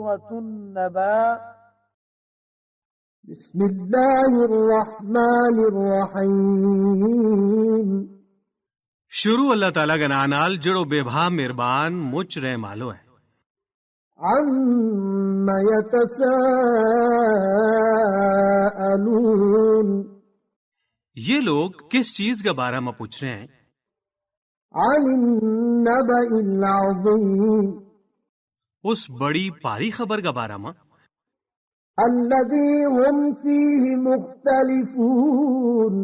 سورة النبأ بسم اللہ الرحمن الرحیم شروع اللہ تعالیٰ کا نام نال جڑو بے بھا مہربان مچ رہ مالو ہے. عم یتساءلون یہ لوگ کس چیز کے بارے میں پوچھ رہے ہیں؟ عن النبأ العظیم اس بڑی پاری خبر کا بارے میں الذی هم فیہ مختلفون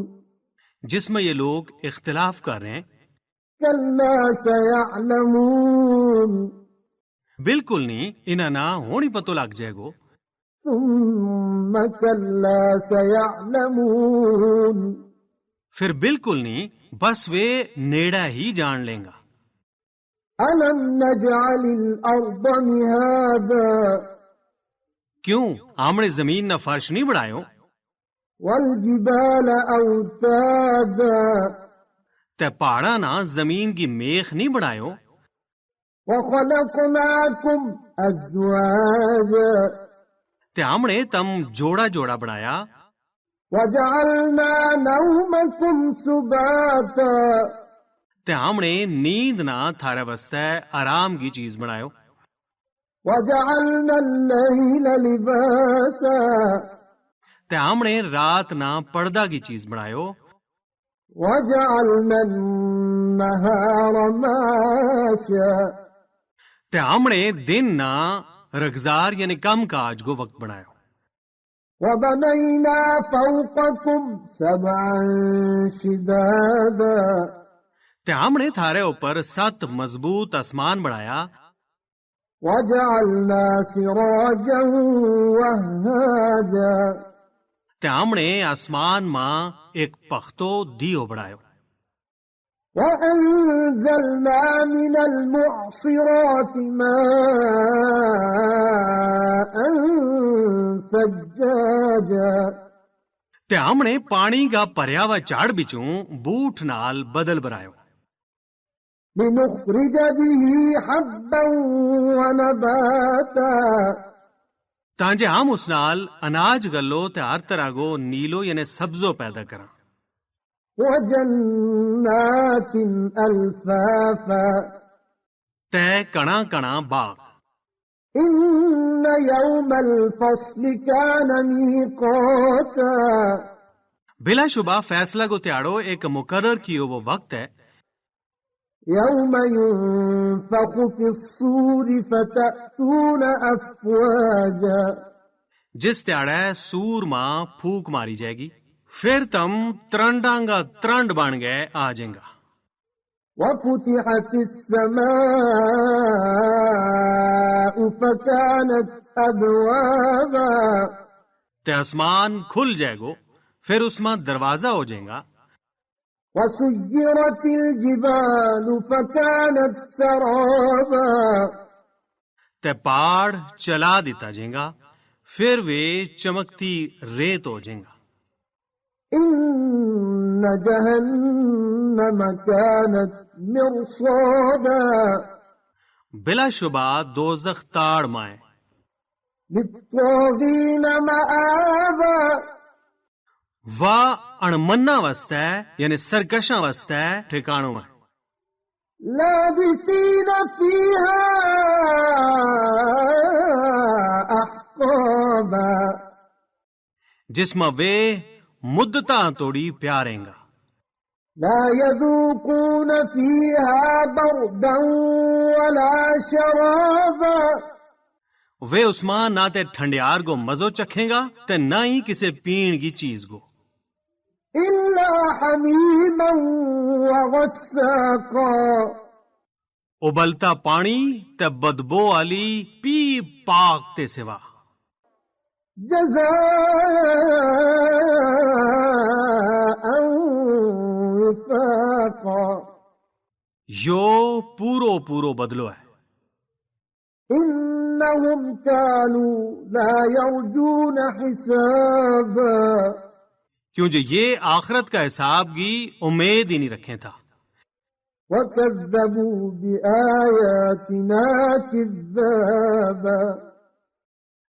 جس میں یہ لوگ اختلاف کر رہے ہیں. کلا سیعلمون بالکل نہیں، انہیں نہ ہونی پتو لگ جائے گو. ثم کلا سیعلمون پھر بالکل نہیں، بس وہ نیڑا ہی جان لیں گا. الم نجعل الارض مہادا کیوں آمنے زمین نہ فرش نہیں بڑھائیو، والجبال اوتادا تے پہاڑا نہ زمین کی میخ نہیں بڑھائیو، وخلقناکم ازواجا تے آمنے تم جوڑا جوڑا بڑھایا. وجعلنا نومکم سباتا تے آمنے نیند نہ تھارے واسطے آرام کی چیز بنایو. وجعلنا اللیل لباسا تے آمنے رات نہ پردہ کی چیز بنایو. وجعلنا النہار معاشا تے آمنے دن نہ رگزار یعنی کم کاج کو وقت بنایو. وبنینا فوقکم سبعا شدادا تے آمنے تھارے اوپر 7 مضبوط آسمان بڑھایا. وجعلنا سراجا وہاجا تے آمنے آسمان ماں ایک پختو دیو بڑھایو. وأنزلنا من المعصرات ماء ثجاجا تے آمنے پانی کا پریا ہوا چاڑ بچوں بوٹ نال بدل بنایو. لنخرج به حبا ونباتا تانجے ہم اس نال اناج گلو تے ہر طرح کو نیلو یعنی سبزو پیدا کرا. وجنات الفافا تے کنا کنا باغ. ان يوم الفصل كان ميقاتا بلا شبہ فیصلہ کو تیاڑو ایک مقرر کیو وہ وقت ہے. يوم ينفخ في الصور فتأتون أفواجا جس تیاڑے سور ماں پھوک ماری جائے گی، پھر تم ترنڈانگا ترنڈ بن گئے آ جائیں گا. وفتحت السماء فكانت أبوابا تے آسمان کھل جائے گو، پھر اس میں دروازہ ہو جائے گا. وسيرت الجبال فكانت سرابا تے پہاڑ چلا دیتا جائے گا، پھر وہ چمکتی ریت ہو جائے گا. إن جهنم كانت مرصادا بلا شبہ دوزخ تاڑ مائیں للطاغين مآبا و اڑمنا وسطے یعنی سرکشاں وسطے ٹھکانوں میں. لابثين فيها أحقابا جس میں وہ مدتاں توڑی پیاریں گا. لا يذوقون فيها بردا ولا شرابا وہ اس ماں نہ تے ٹھنڈیار کو مزو چکھیں گا تے نہ ہی کسی پین کی چیز کو. إلا حميما وغساقا ابلتا پانی تے بدبو والی پی پاک تے سوا. جزاء وفاقا یو پورو پورو بدلو ہے. إنهم كانوا لا يرجون حسابا کیوں جو یہ آخرت کا حساب کی امید ہی نہیں رکھیں تھا. وكذبوا بآياتنا كذابا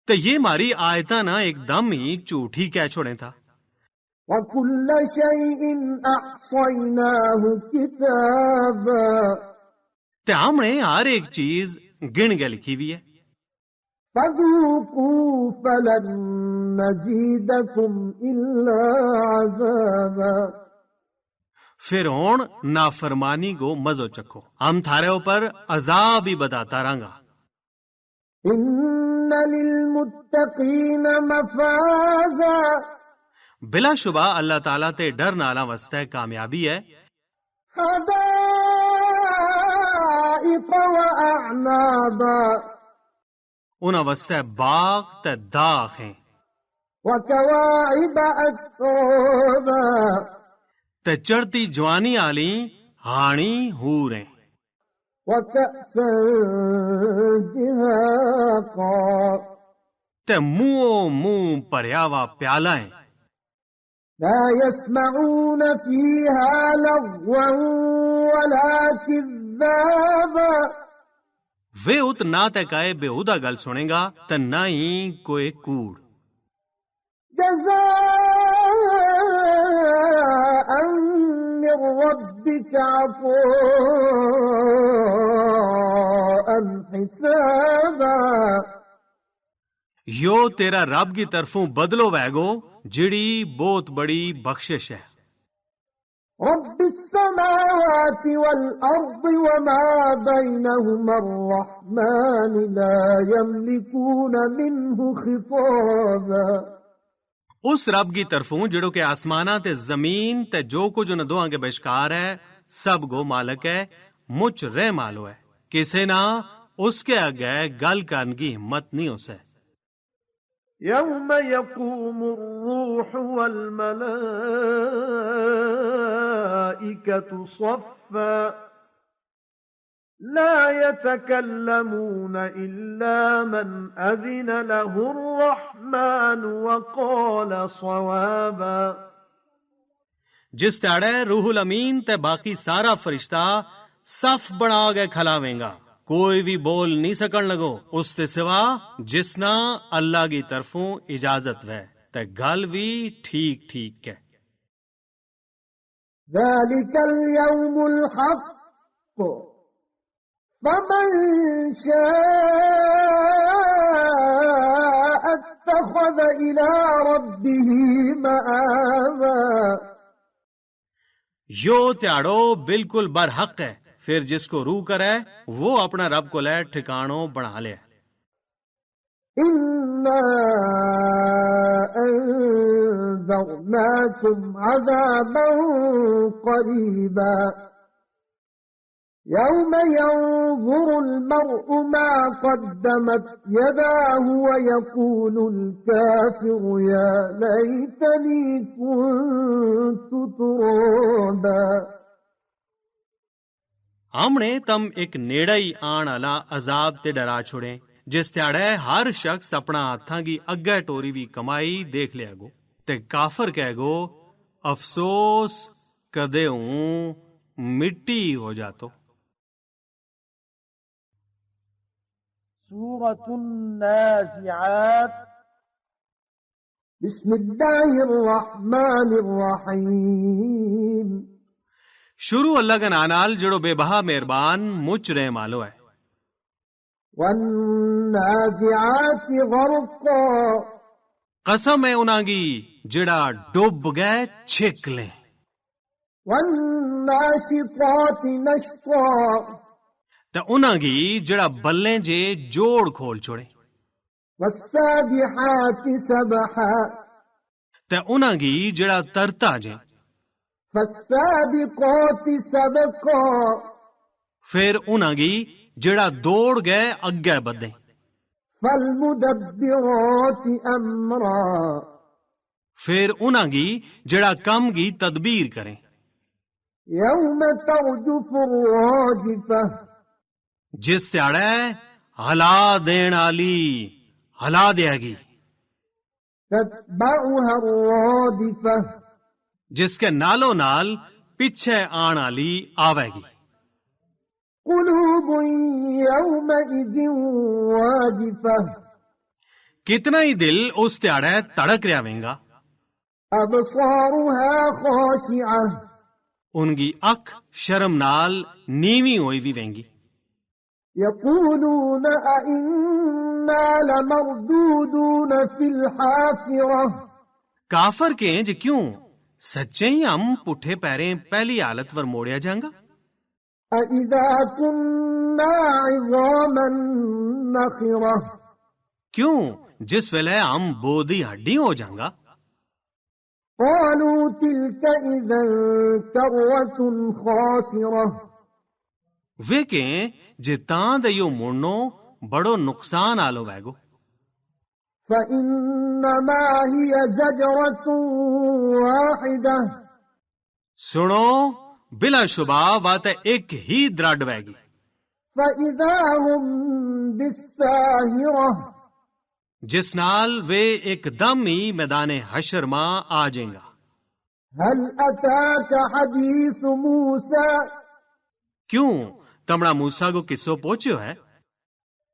تے یہ ماری آیتاں نہ ایک دم ہی جھوٹھی کہہ چھوڑیں تھا. وَكُلَّ شَيْءٍ أَحْصَيْنَاهُ كِتَابًا تے ہم نے ہر ایک چیز گن کے لکھی ہوئی ہے. فَذُوقُوا فَلَن نَّزِيدَكُمْ إِلَّا عَذَابًا فرعون نافرمانی کو مزو چکھو، ہم تھارے اوپر عذاب ہی بتاتا رہاں گا. إِنَّ لِلْمُتَّقِينَ مَفَازًا بلا شبہ اللہ تعالیٰ تے ڈر نالا واسطے کامیابی ہے. حَدَائِقَ وَأَعْنَابًا انہاں واسطے باغ تے داغ ہیں، وَكَوَاعِبَ أَتْرَابًا تے چڑھتی جوانی آلی ہانی ہور ہیں، وَكَأْسًا دِهَاقًا تے منہ پریا وا پیالہ ہیں. لا يسمعون فيها لغوا ولا كذابا وے ات نہ تے کائے بےہودہ گل سنے گا تے نہ ہی کوئی کوڑ. جزاء من ربك عطاء حسابا یو تیرا رب کی طرفوں بدلو ویگو جڑی بہت بڑی بخشش ہے. رب السماوات والأرض وما بينهما الرحمن لا يملكون منه خطابا اس رب کی طرفوں جڑو کہ آسمانہ تے زمین تے جو کچھ ان دوہاں کے بشکار ہے سب گو مالک ہے، مجھ رہ مالو ہے، کسے نہ اس کے آگے گل کرن کی ہمت نہیں ہو سکے. يوم يقوم الروح والملائكة صفا لا يتكلمون إلا من أذن له الرحمن وقال صوابا جس تاڑے روح الامین تے باقی سارا فرشتہ صف بنا گئے کھلاویں گا، کوئی بھی بول نہیں سکن لگو اس تے سوا جس نہ اللہ کی طرفوں اجازت ہے تے گل بھی ٹھیک ٹھیک ہے. ذلك اليوم الحق فمن شاء اتخذ إلى ربه مآبا یو تیاڑو بالکل برحق ہے، پھر جس کو روح کرے وہ اپنا رب کو لے ٹھکانوں بنا لے. إِنَّا أَنذَرْنَاكُمْ عَذَابًا قَرِيبًا يَوْمَ يَنظُرُ الْمَرْءُ مَا قَدَّمَتْ يَدَاهُ وَيَقُولُ الْكَافِرُ يَا لَيْتَنِي كُنتُ تُرَابًا ہم نے تم ایک نیڑا ہی آن والا عذاب تے ڈرا چھوڑے جس تیاڑے ہر شخص اپنا ہاتھاں کی اگے ٹوری بھی کمائی دیکھ لیا گو تے کافر کہہ گو افسوس کدے ہوں مٹی ہو جاتو. سورة النازعات بسم اللہ الرحمن الرحیم شروع اللہ کا نانال جڑو بے بہا مہربان مچ رہ مالو ہے. والنازعات غرقا قسم ہے انہاں کی جڑا ڈوب گئے چھک لیں. والناشطات نشطا تے انہاں کی جڑا بلیں جے جوڑ کھول چھوڑے. والسابحات سبحا تے انہاں کی جڑا ترتا جے. فالسابقات سبقا پھر انہاں کی جڑا دوڑ گئے اگے بدیں. فالمدبرات امرا پھر انہاں کی جڑا کم کی تدبیر کریں. یوم ترجف الراجفہ جس تیاڑے ہلا دین آلی ہلا دیا گی، تتبعها الرادفہ جس کے نالو نال پیچھے آن آلی آوے گی. قلوب یومئذ واجفہ کتنا ہی دل اس تیاڑے تڑک رہا وینگا. أبصارها خاشعة ان کی اکھ شرم نال نیوی ہوئی بھی وینگی. يقولون أئنا لمردودون في الحافرة کافر کہیں جی کیوں سچے ہی ہم پٹھے پیریں پہلی حالت ور موڑیا جانگا. أإذا كنا عظاما نخرة کیوں جس ویلے ہم بودی ہڈی ہو جانگا. قالوا تلك إذا كرة خاسرة وہ کہیں جے تاں دیو مڑنو بڑو نقصان آلو ویگو. فإنما هي زجرة واحدة سنو بلا شبہ وات ایک ہی درڈ ویگی. فإذا هم بالساهرة جس نال وے ایک دم ہی میدان حشر ماں آ جائیں گا. هل أتاك حديث موسى کیوں تمڑا موسیٰ کو کسو پہنچو ہے.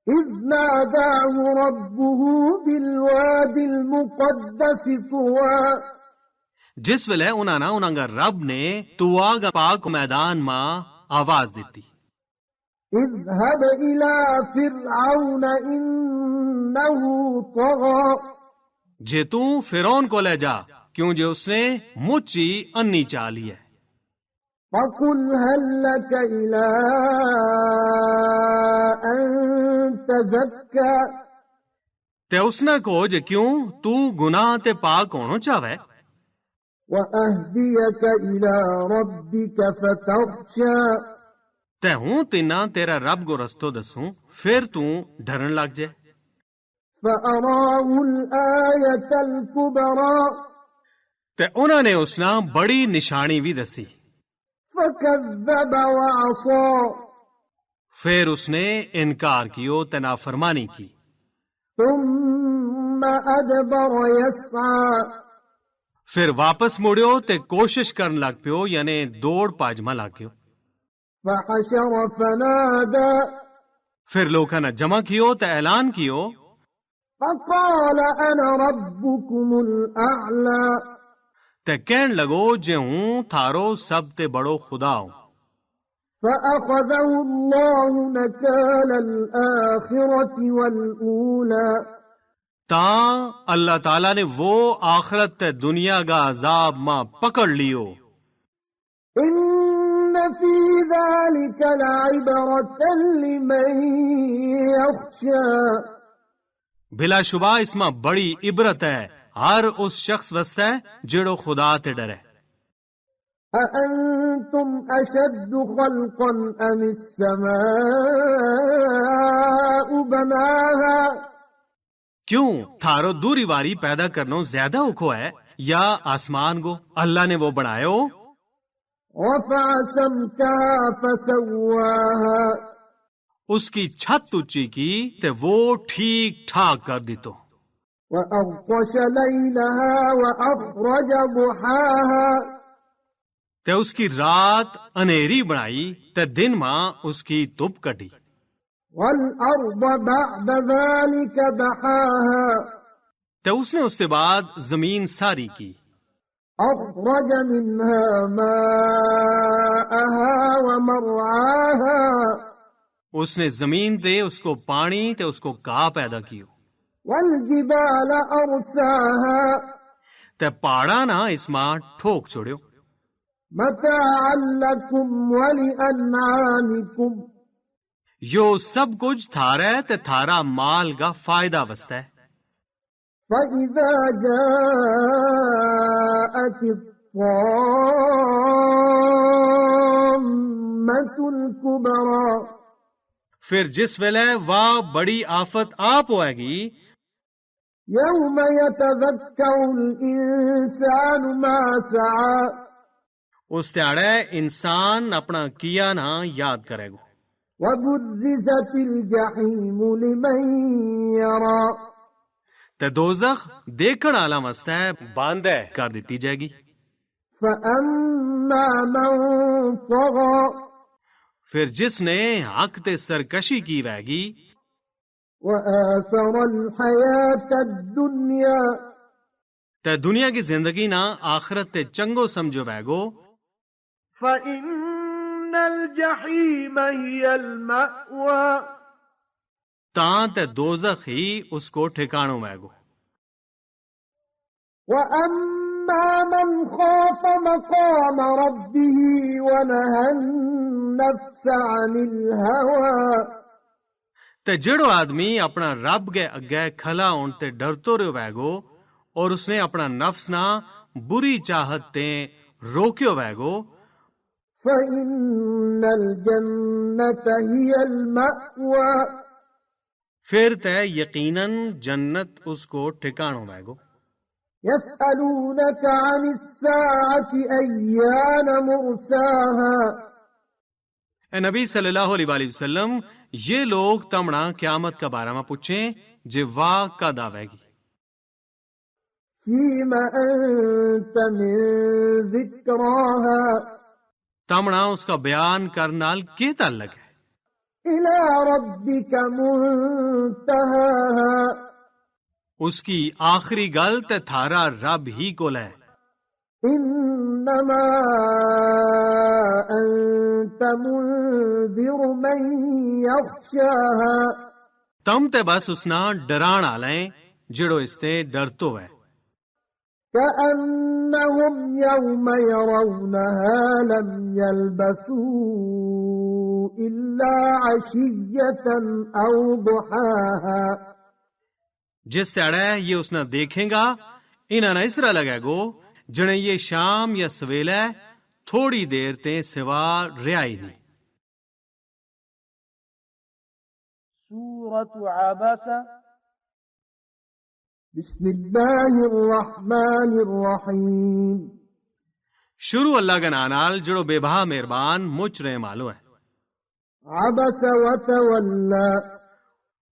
إذ ناداه ربه بالواد المقدس طوى جس ویلے انہاں گا رب نے توا گا پاک میدان ماں آواز دیتی. اذهب إلى فرعون إنه طغى جے تو فرعون کو لے جا کیوں جے اس نے مچی انی چالی ہے. فقل هل لك إلى أن تزكى تے اس نے کہو جے کیوں تو گناہ تے پاک ہونو چاہوے. وأهديك إلى ربك فتخشى تے ہوں تینا تیرا رب کو رستو دسوں پھر تو ڈرن لگ جائے. فأراه الآية الكبرى تے انہوں نے اس نا بڑی نشانی بھی دسی. فكذب وعصى پھر اس نے انکار کیو تے نافرمانی کی. ثم أدبر يسعى پھر واپس مڑیو تے کوشش کرن لگ پیو یعنی دوڑ پاجما لگ گیو. فحشر فنادى پھر لوکاں نے جمع کیو تے اعلان کیو فقال أنا ربكم الأعلى تے کہن لگو جے ہوں تھارو سب تے بڑو خدا ہوں. فأخذه الله نكال الآخرة والأولى تاں اللہ تعالیٰ نے وہ آخرت تے دنیا کا عذاب ماں پکڑ لیو. إن في ذلك لعبرة لمن يخشى بلا شبہ اس ماں بڑی عبرت ہے ہر اس شخص واسطے جڑو خدا تے ڈرے. أأنتم أشد خلقا أم السماء بناها کیوں تھارو دوری واری پیدا کرنو زیادہ اوکھو ہے یا آسمان کو اللہ نے وہ بنائے ہو. رفع سمكها فسواها اس کی چھت اونچی کی تے وہ ٹھیک ٹھاک کر دی تو. وأغطش ليلها وأخرج ضحاها تے اس کی رات انیری بنائی تے دن ماں اس کی تب کٹی. والأرض بعد ذلك دحاها تے اس نے اس کے بعد زمین ساری کی. أخرج منها ماءها ومرعاها اس نے زمین تے اس کو پانی تے اس کو گاہ پیدا کیو. والجبال أرساها تے پہاڑا نا اس ماں ٹھوک چھوڑیو. متاعا لكم ولأنعامكم یو سب کچھ تھارا ہے تے تھارا مال کا فائدہ وستا ہے. فإذا جاءت الطامة الكبرى پھر جس ویلے واہ بڑی آفت آپ ہوئے گی يوم يتذكر الإنسان ما سعى اس تیاڑے انسان اپنا کیا نہ یاد کرے گو. وبرزت الجحيم لمن يرى تے دوزخ دیکھن والا واسطے باندھ کر دیتی جائے گی. فأما من طغى پھر جس نے حق تے سرکشی کی وے گی وآثر الحياة الدنيا تے دنیا کی زندگی نہ آخرت تے چنگو سمجھو بیگو فإن الجحيم هي المأوى تاں تے دوزخ ہی اس کو ٹھکانوں بیگو. وأما من خاف مقام ربه ونهى النفس عن الهوى تے جڑو آدمی اپنا رب گے اگے کھلا ہون تے ڈرتو رہو بیگو اور اس نے اپنا نفس نہ بری چاہت تے روکیو بیگو فإن الجنة هي المأوى پھر تے یقیناً جنت اس کو ٹھکانوں بیگو. يسألونك عن الساعة أيان مرساها اے نبی صلی اللہ علیہ وآلہ وسلم یہ لوگ تمنا قیامت کا بارے میں پوچھیں جے واہ کد آوے گی. فيما أنت من ذكراها تمنا اس کا بیان کرنال کے تعلق ہے. إلى ربك منتهاها اس کی آخری گل تے تھارا رب ہی کول ہے. إنما أنت منذر من يخشاها تم تے بس اسنا ڈران آلیں جڑو اس تے ڈرتو ہے. كأنهم يوم يرونها لم يلبثوا إلا عشية أو ضحاها جس تیڑے یہ اس نے دیکھیں گا انہاں نہ اس طرح لگے گو جنے یہ شام یا سویلے تھوڑی دیر تے سوا رہائی نہیں. سورة عبسة بسم الله الرحمن الرحيم شروع اللہ کا نانال جڑو بے بہا مہربان مچ رہے مالو ہے. عبس وتولى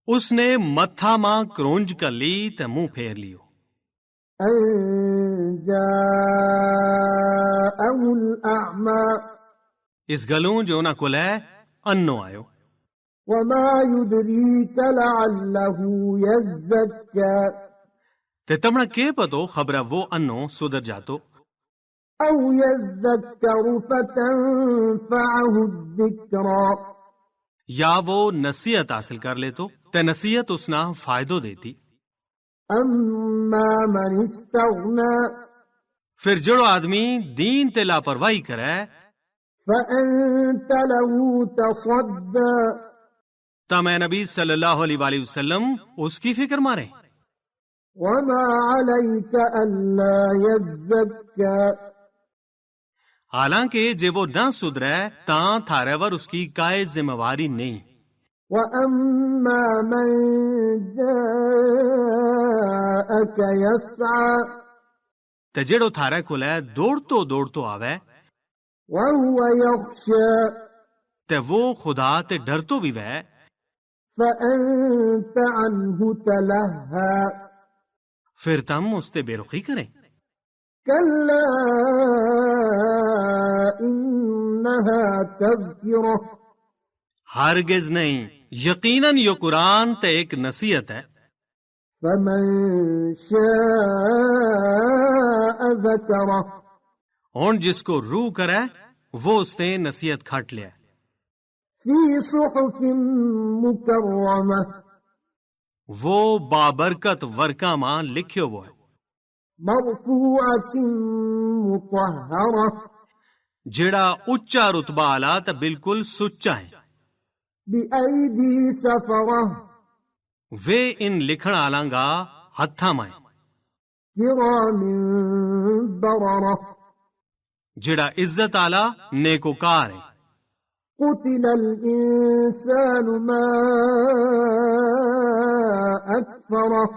اس نے متھا ماں کرونج کر لی تے منہ پھیر لیو. أن جاءه الأعمى اس گلوں جو نہ کل ہے انو آیو. وما يدريك لعله يزكى تے تمنا کے پتو خبرہ وہ انو سدر جاتو أو يذكر فتنفعه الذكرى یا وہ نصیحت حاصل کر لے تو تے نصیحت اس نہ فائدو دیتی. أما من استغنى پھر جڑو آدمی دین تے لاپرواہی کرے فأنت له تصدى تا میں نبی صلی اللہ علیہ وآلہ وسلم اس کی فکر مارے. وما عليك ألا يزكى حالانکہ جے وہ نہ سدرے تاں تھارے ور اس کی کائے ذمہ واری نہیں. وأما من جاءك يسعى تے جڑو تھارے کول ہے دوڑتو آوے وهو يخشى تے وہ خدا تے ڈرتو بھی وے فأنت عنه تلهى پھر تم اس تے بے رخی کریں. كلا إنها تذكرة ہرگز نہیں، یقیناً یہ قرآن تے ایک نصیحت ہے. فمن شاء ذكره اور جس کو روح کرے وہ اس نے نصیحت کھٹ لیا. في صحف مكرمة وہ بابرکت ورکا ماں لکھیو وہ ہے مرفوعة مطهرة جڑا اچا رتبہ آلا تا بالکل سچا ہے. بأيدي سفرة وے ان لکھن آلاں گا ہتھا مائیں كرام بررة جڑا عزت آلا نیکوکار ہے. قتل الإنسان ما أكفره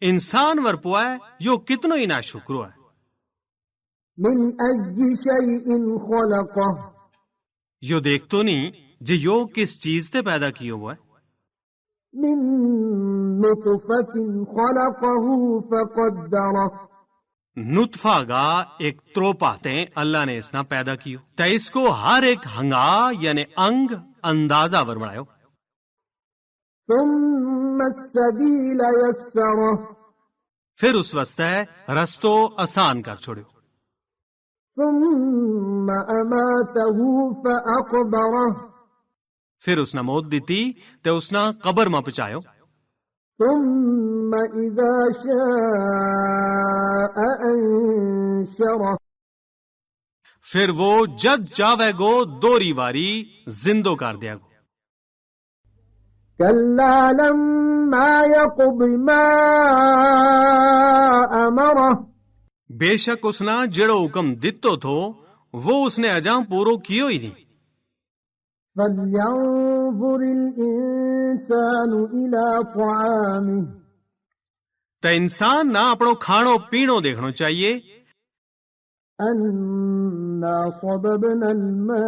انسان ورپو ہے یو کتنو ہی ناشکرو ہے. من أي شيء خلقه یو دیکھتو نہیں جی یو کس چیز تے پیدا کیو ہوا ہے. من نطفة خلقه فقدره نطفہ گا ایک تروپا تے اللہ نے اس نا پیدا کیو تے اس کو ہر ایک ہنگا یعنی انگ اندازہ ور بنایو. ثم السبيل يسره پھر اس واسطے رستو آسان کر چھوڑیو، ثم أماته فأقبره پھر اس نے موت دیتی تے اس نے قبر میں پچایو، ثم إذا شاء أنشره پھر وہ جد چاوے گو دوری واری زندو کر دیا گو، كلا لما يقض ما أمره بے شک اس نے جڑو حکم دتو تھو وہ اس نے اجاں پورو کیو ہی نہیں، فلينظر الإنسان إلى طعامه تے انسان نہ اپنو کھانو پینو دیکھنو چاہیے، أنا صببنا الماء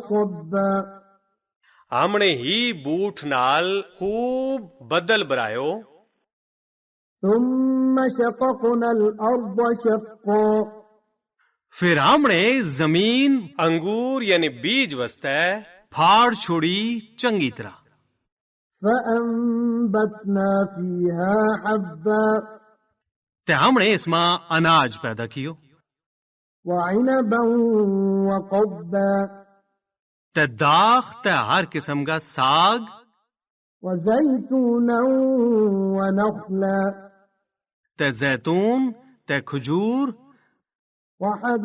صبا ہم نے ہی بوٹ نال خوب بدل برایو، ثم شققنا الأرض شقا پھر ہم نے زمین انگور یعنی بیج وسطے پھاڑ چھوڑی چنگی طرح، فأنبتنا فيها حبا تے ہم نے اس میں اناج پیدا کیو، وعنبا وقبا تے داخ تے ہر قسم کا ساگ، وزيتونا ونخلا تے زیتون تے کھجور، وحدائق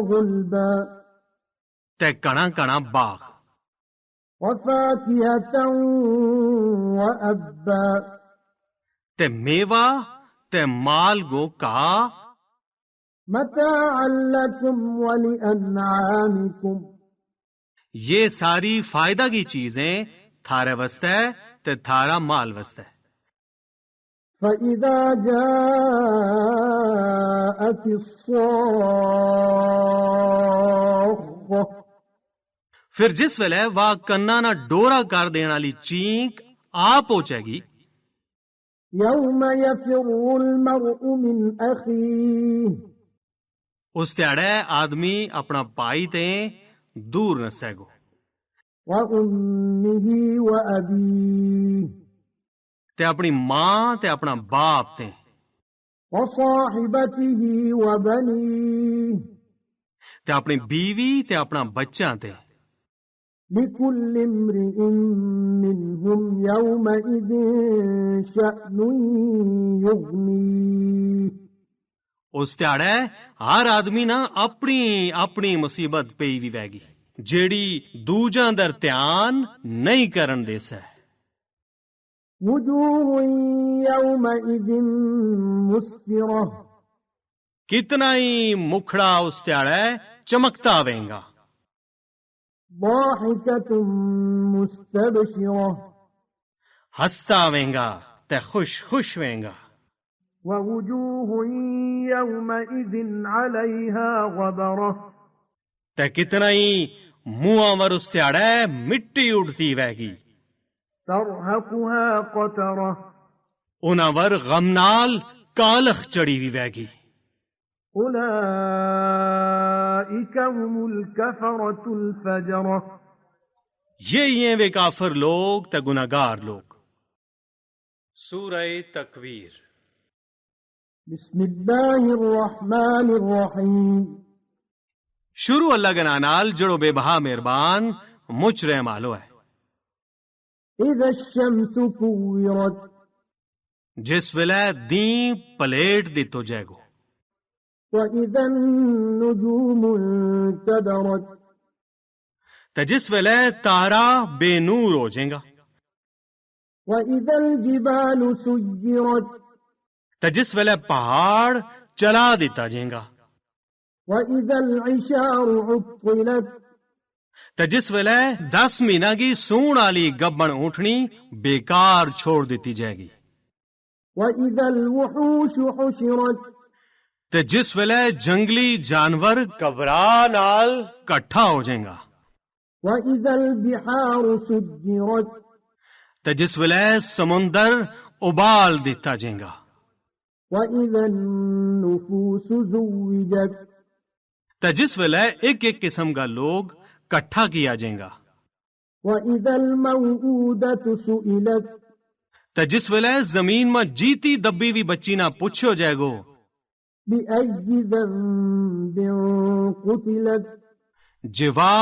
غلبا تے کڑا کڑا باغ، وفاكهة وأبا تے میوہ تے مال گو کا، متاعا لكم ولأنعامكم یہ ساری فائدہ کی چیزیں تھارے وسطے تے تھارا مال وسطے، فإذا جاءت الصاخة پھر جس ویلے واہ کنا نہ ڈورا کر دینا لی چینک آ پہنچے گی، يوم يفر المرء من أخيه اس تیڑے آدمی اپنا پائی تے دور نسے گو، وأمه وأبيه تے اپنی ماں تے اپنا باپ تے، وصاحبته وبنيه تے اپنی بیوی تے اپنا بچہ تے، لكل امرئ منهم يومئذ شأن يغنيه اس تیڑے ہر آدمی نا اپنی اپنی مصیبت پئی بھی ویگی جیڑی دوجاں در دھیان نہیں کرن دے سہ، وجوه يومئذ مسفرة کتنا ہی مکھڑا اس تیڑے چمکتا وینگا، ضاحكة مستبشرة ہستا وینگا تے خوش خوش وینگا، ووجوه يومئذ عليها غبرة تے کتنا ہی منہ ور اس تیڑے مٹی اڑتی ویگی، ترهقها قترة انہاں ور غم نال کالخ چڑی وی ویگی، أولئك هم الكفرة الفجرة یہی ہیں وہ کافر لوگ تے گناہگار لوگ۔ سورہ تکویر۔ بسم الله الرحمن الرحيم شروع اللہ کے نال جڑو بے بہا مہربان مچ رحم آلو ہے۔ إذا الشمس كورت جس ویلے دین پلیٹ دیتو جائے گو، وإذا النجوم انكدرت تے جس ویلے تارا بے نور ہو جائیں گا، وإذا الجبال سيرت تے جس ویلے پہاڑ چلا دیتا جائیں گا، وإذا العشار عطلت تے جس ویلے 10 مہینہ کی سون والی گبن اونٹنی بیکار چھوڑ دیتی جائے گی، وإذا الوحوش حشرت تے جس ویلے جنگلی جانور کبرا نال کٹھا ہو جائیں گا، وإذا البحار سجرت تے جس ویلے سمندر ابال دیتا جائیں گا، وإذا النفوس زوجت تے جس ویلے ایک ایک قسم کا لوگ کٹھا کیا جائیں گا، وَإِذَا الْمَوْءُودَةُ سُئِلَتْ تے جس ویلے زمین میں جیتی دبی بھی بچی نہ پوچھو جائے گو بِأَيِّ ذَنبٍ قُتِلَتْ جوا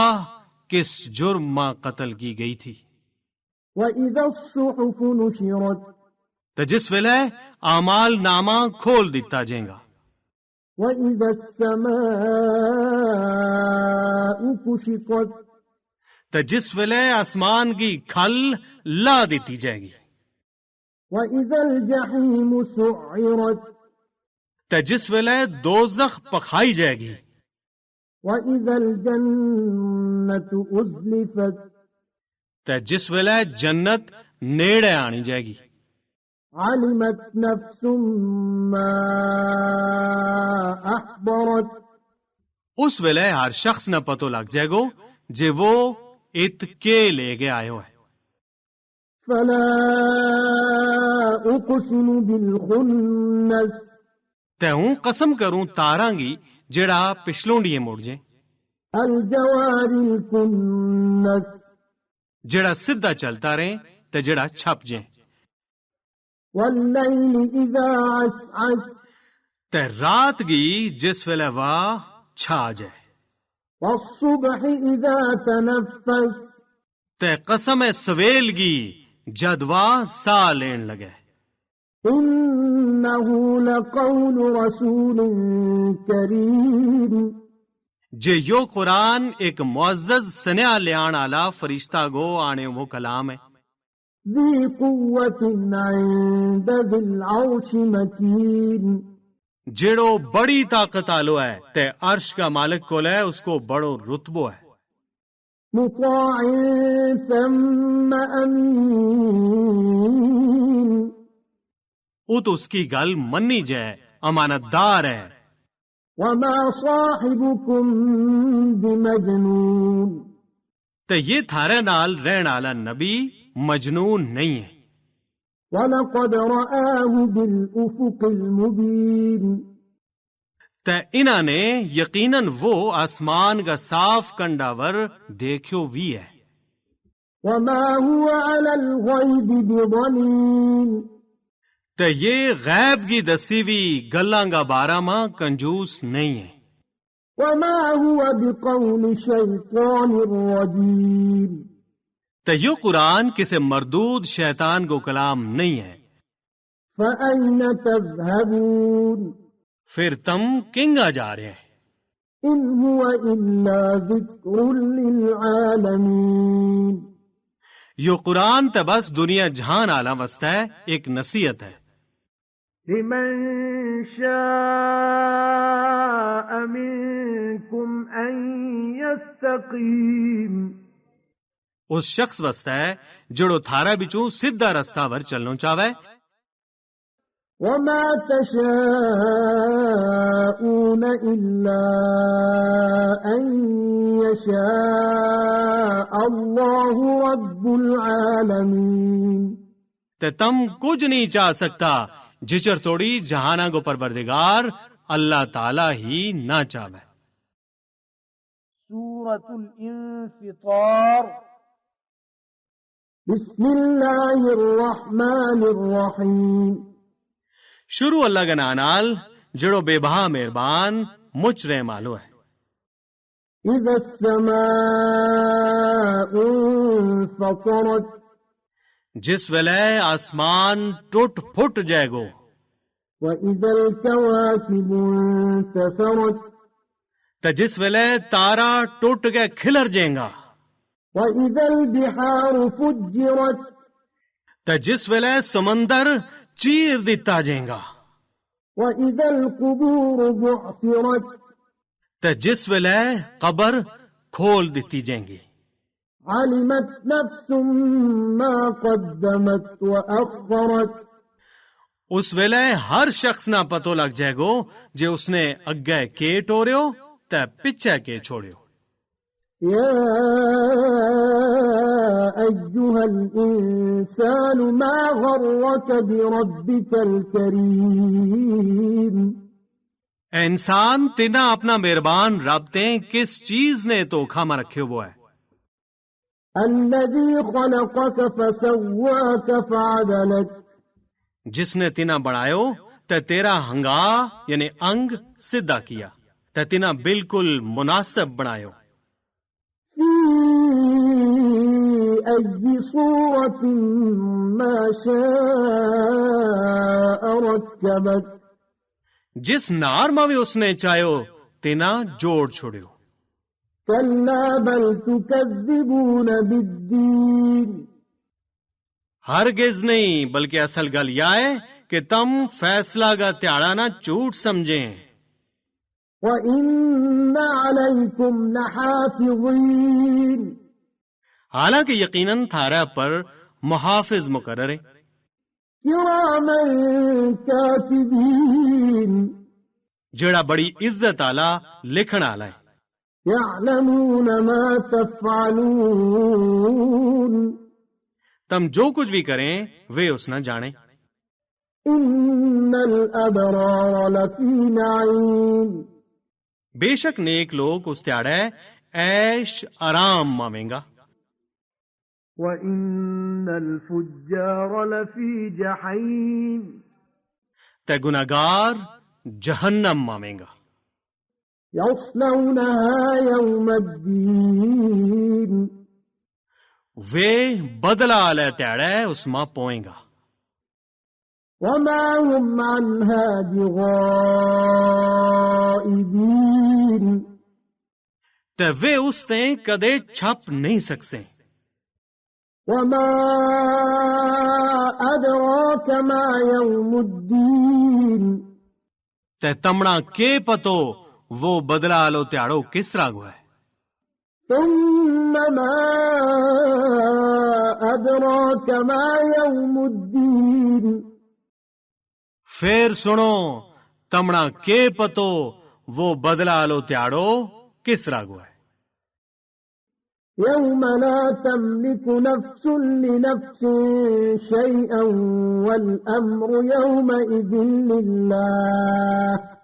کس جرم میں قتل کی گئی تھی. وَإِذَا الصُّحُفُ نُشِرَتْ تے جس ویلے اعمال نامہ کھول دیتا جائے گا. وَإِذَا السَّمَاءُ كُشِطَتْ تے جس ویلے آسمان کی کھل لا دیتی جائے گی. وَإِذَا الْجَحِيمُ سُعِّرَتْ تے جس ویلے دوزخ پکھائی جائے گی. وَإِذَا الْجَنَّةُ أُزْلِفَتْ تے جس ویلے جنت نیڑے آنی جائے گی. عَلِمَتْ نَفْسٌ مَّا أَحْضَرَتْ اس ویلے ہر شخص نہ پتو لگ جائے گو جے وہ ات کے لے گئے آئے ہوئے. فَلَا أُقْسِمُ بِالْخُنَّسِ تے ہوں قسم کروں تاراں گی جڑا پچھلوں ڈیے موڑ جائیں. الْجَوَارِ الْكُنَّسِ جڑا سدھا چلتا رہے تے جڑا چھپ جائیں. وَاللَّيْلِ إِذَا عَسْعَسَ تے رات گی جس ویلے واہ چھا جائے. وَالصُّبْحِ إِذَا تَنَفَّسَ تے قسم سویل گی جد واہ سا لین لگے. إِنَّهُ لَقَوْلُ رَسُولٍ كَرِيمٍ جے یو قرآن ایک معزز سنیا لیان آلا فرشتہ گو آنے وہ کلام ہے. ذِي قُوَّةٍ عِندَ ذِي الْعَرْشِ مَكِينٍ جڑو بڑی طاقت آلو ہے تے عرش کا مالک کول ہے اس کو بڑو رتبو ہے. مُطَاعٍ ثَمَّ أَمِينٍ ات اس کی گل منی جائے امانت دار ہے. وَمَا صَاحِبُكُمْ بِمَجْنُونٍ تے یہ تھارے نال رہن آلا نبی مجنون نہیں ہے. وَلَقَدْ رَآهُ بِالْأُفُقِ الْمُبِينِ تے انہاں نے یقیناً وہ آسمان کا صاف کنڈاور دیکھو بھی ہے. وَمَا هُوَ عَلَى الْغَيْبِ بِضَنِينٍ تے یہ غیب کی دسی ہوئی گلاں کا بارہ ماں کنجوس نہیں ہے. وَمَا هُوَ بِقَوْلِ شَيْطَانٍ رَّجِيمٍ تے یہ قرآن کسی مردود شیطان کو کلام نہیں ہے. فَأَيْنَ تَذْهَبُونَ پھر تم کنگا جا رہے ہیں. إِنْ هُوَ إِلَّا ذِكْرٌ لِّلْعَالَمِينَ یہ قرآن تے بس دنیا جہان آلا واسطے ہے ایک نصیحت ہے. لِمَن شَاءَ مِنكُمْ أَن يَسْتَقِيمَ اس شخص واسطے ہے جڑو تھارا بچوں سدھا رستہ ور چلنو چاہوے. وَمَا تَشَاءُونَ إِلَّا أَن يَشَاءَ اللَّهُ رَبُّ الْعَالَمِينَ تے تم کچھ نہیں چاہ سکتا جچر توڑی جہانا کو پروردگار اللہ تعالی ہی نہ چاہوے. سورة الانفطار بسم اللہ الرحمن الرحیم شروع اللہ کا نانال جڑو بے بہا مہربان مچ رے مالو ہے. اذا السماء انفطرت جس ویلے آسمان ٹوٹ پھٹ جائے گو. وَإِذَا الْكَوَاكِبُ انتثرت تے جس ویلے تارا ٹوٹ کے کھلر جائیں گا. وَإِذَا الْبِحَارُ فُجِّرَتْ تے جس ویلے سمندر چیر دیتا جائیں گا. وَإِذَا الْقُبُورُ بُعْثِرَتْ تے جس ویلے قبر کھول دیتی جائیں گی. عَلِمَتْ نَفْسٌ مَّا قَدَّمَتْ وَأَخَّرَتْ اس ویلے ہر شخص نہ پتو لگ جائے گو جے اس نے اگے کے ٹوریو تے پچھے کے چھوڑیو. يا أيها الإنسان ما غرك بربك الكريم اے انسان تینا اپنا مہربان رب تے کس چیز نے دھوکھا میں رکھے ہوا ہے. الذي خلقك فسواك فعدلك جس نے تینا بنایو تے تیرا ہنگا یعنی انگ سدھا کیا تے تینا بالکل مناسب بنایو. في أي صورة ما شاء ركبك جس نار میں بھی اس نے چاہیو تینا جوڑ چھوڑیو. كلا بل تكذبون بالدين ہرگز نہیں، بلکہ اصل گل یہ ہے کہ تم فیصلہ کا تیاڑا نہ جھوٹ سمجھیں. وَإِنَّ عَلَيْكُمْ لَحَافِظِينَ حالانکہ یقیناً تھارا پر محافظ مقرر ہے. كِرَامًا كَاتِبِينَ جڑا بڑی عزت آلہ لکھن آلہ ہے. يَعْلَمُونَ مَا تَفْعَلُونَ تم جو کچھ بھی کریں وہ اس نہ جانے. إِنَّ الْأَبْرَارَ لَفِي نَعِيمٍ بے شک نیک لوگ اس تیاڑے عیش آرام ماویں گا. وَإِنَّ الْفُجَّارَ لَفِي جَحِيمٍ تے گناہگار جہنم ماویں گا. يَصْلَوْنَهَا يَوْمَ الدِّينِ وے بدلہ آلے تیاڑے اس ماں پوئیں گا. وَمَا هُمْ عَنْهَا بِغَائِبِينَ تے وے اس تے کدے چھپ نہیں سکسیں. وَمَا أَدْرَاكَ مَا يَوْمُ الدِّينِ تے تمنا کے پتو وہ بدلہ آلو تیاڑو کس طرح گو ہے. ثُمَّ مَا أَدْرَاكَ مَا يَوْمُ الدِّينِ پھر سنو تمنا کے پتو وہ بدلہ آلو تیاڑو کس طرح گو ہے. يَوْمَ لَا تَمْلِكُ نَفْسٌ لِنَفْسٍ شَيْئًا وَالْأَمْرُ يَوْمَئِذٍ لِلَّهِ